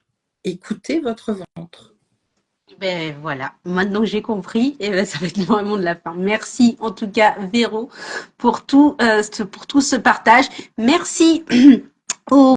écoutez votre ventre. Ben voilà, maintenant que j'ai compris, et ben, ça va être vraiment de la fin. Merci en tout cas Véro pour tout ce partage. Merci aux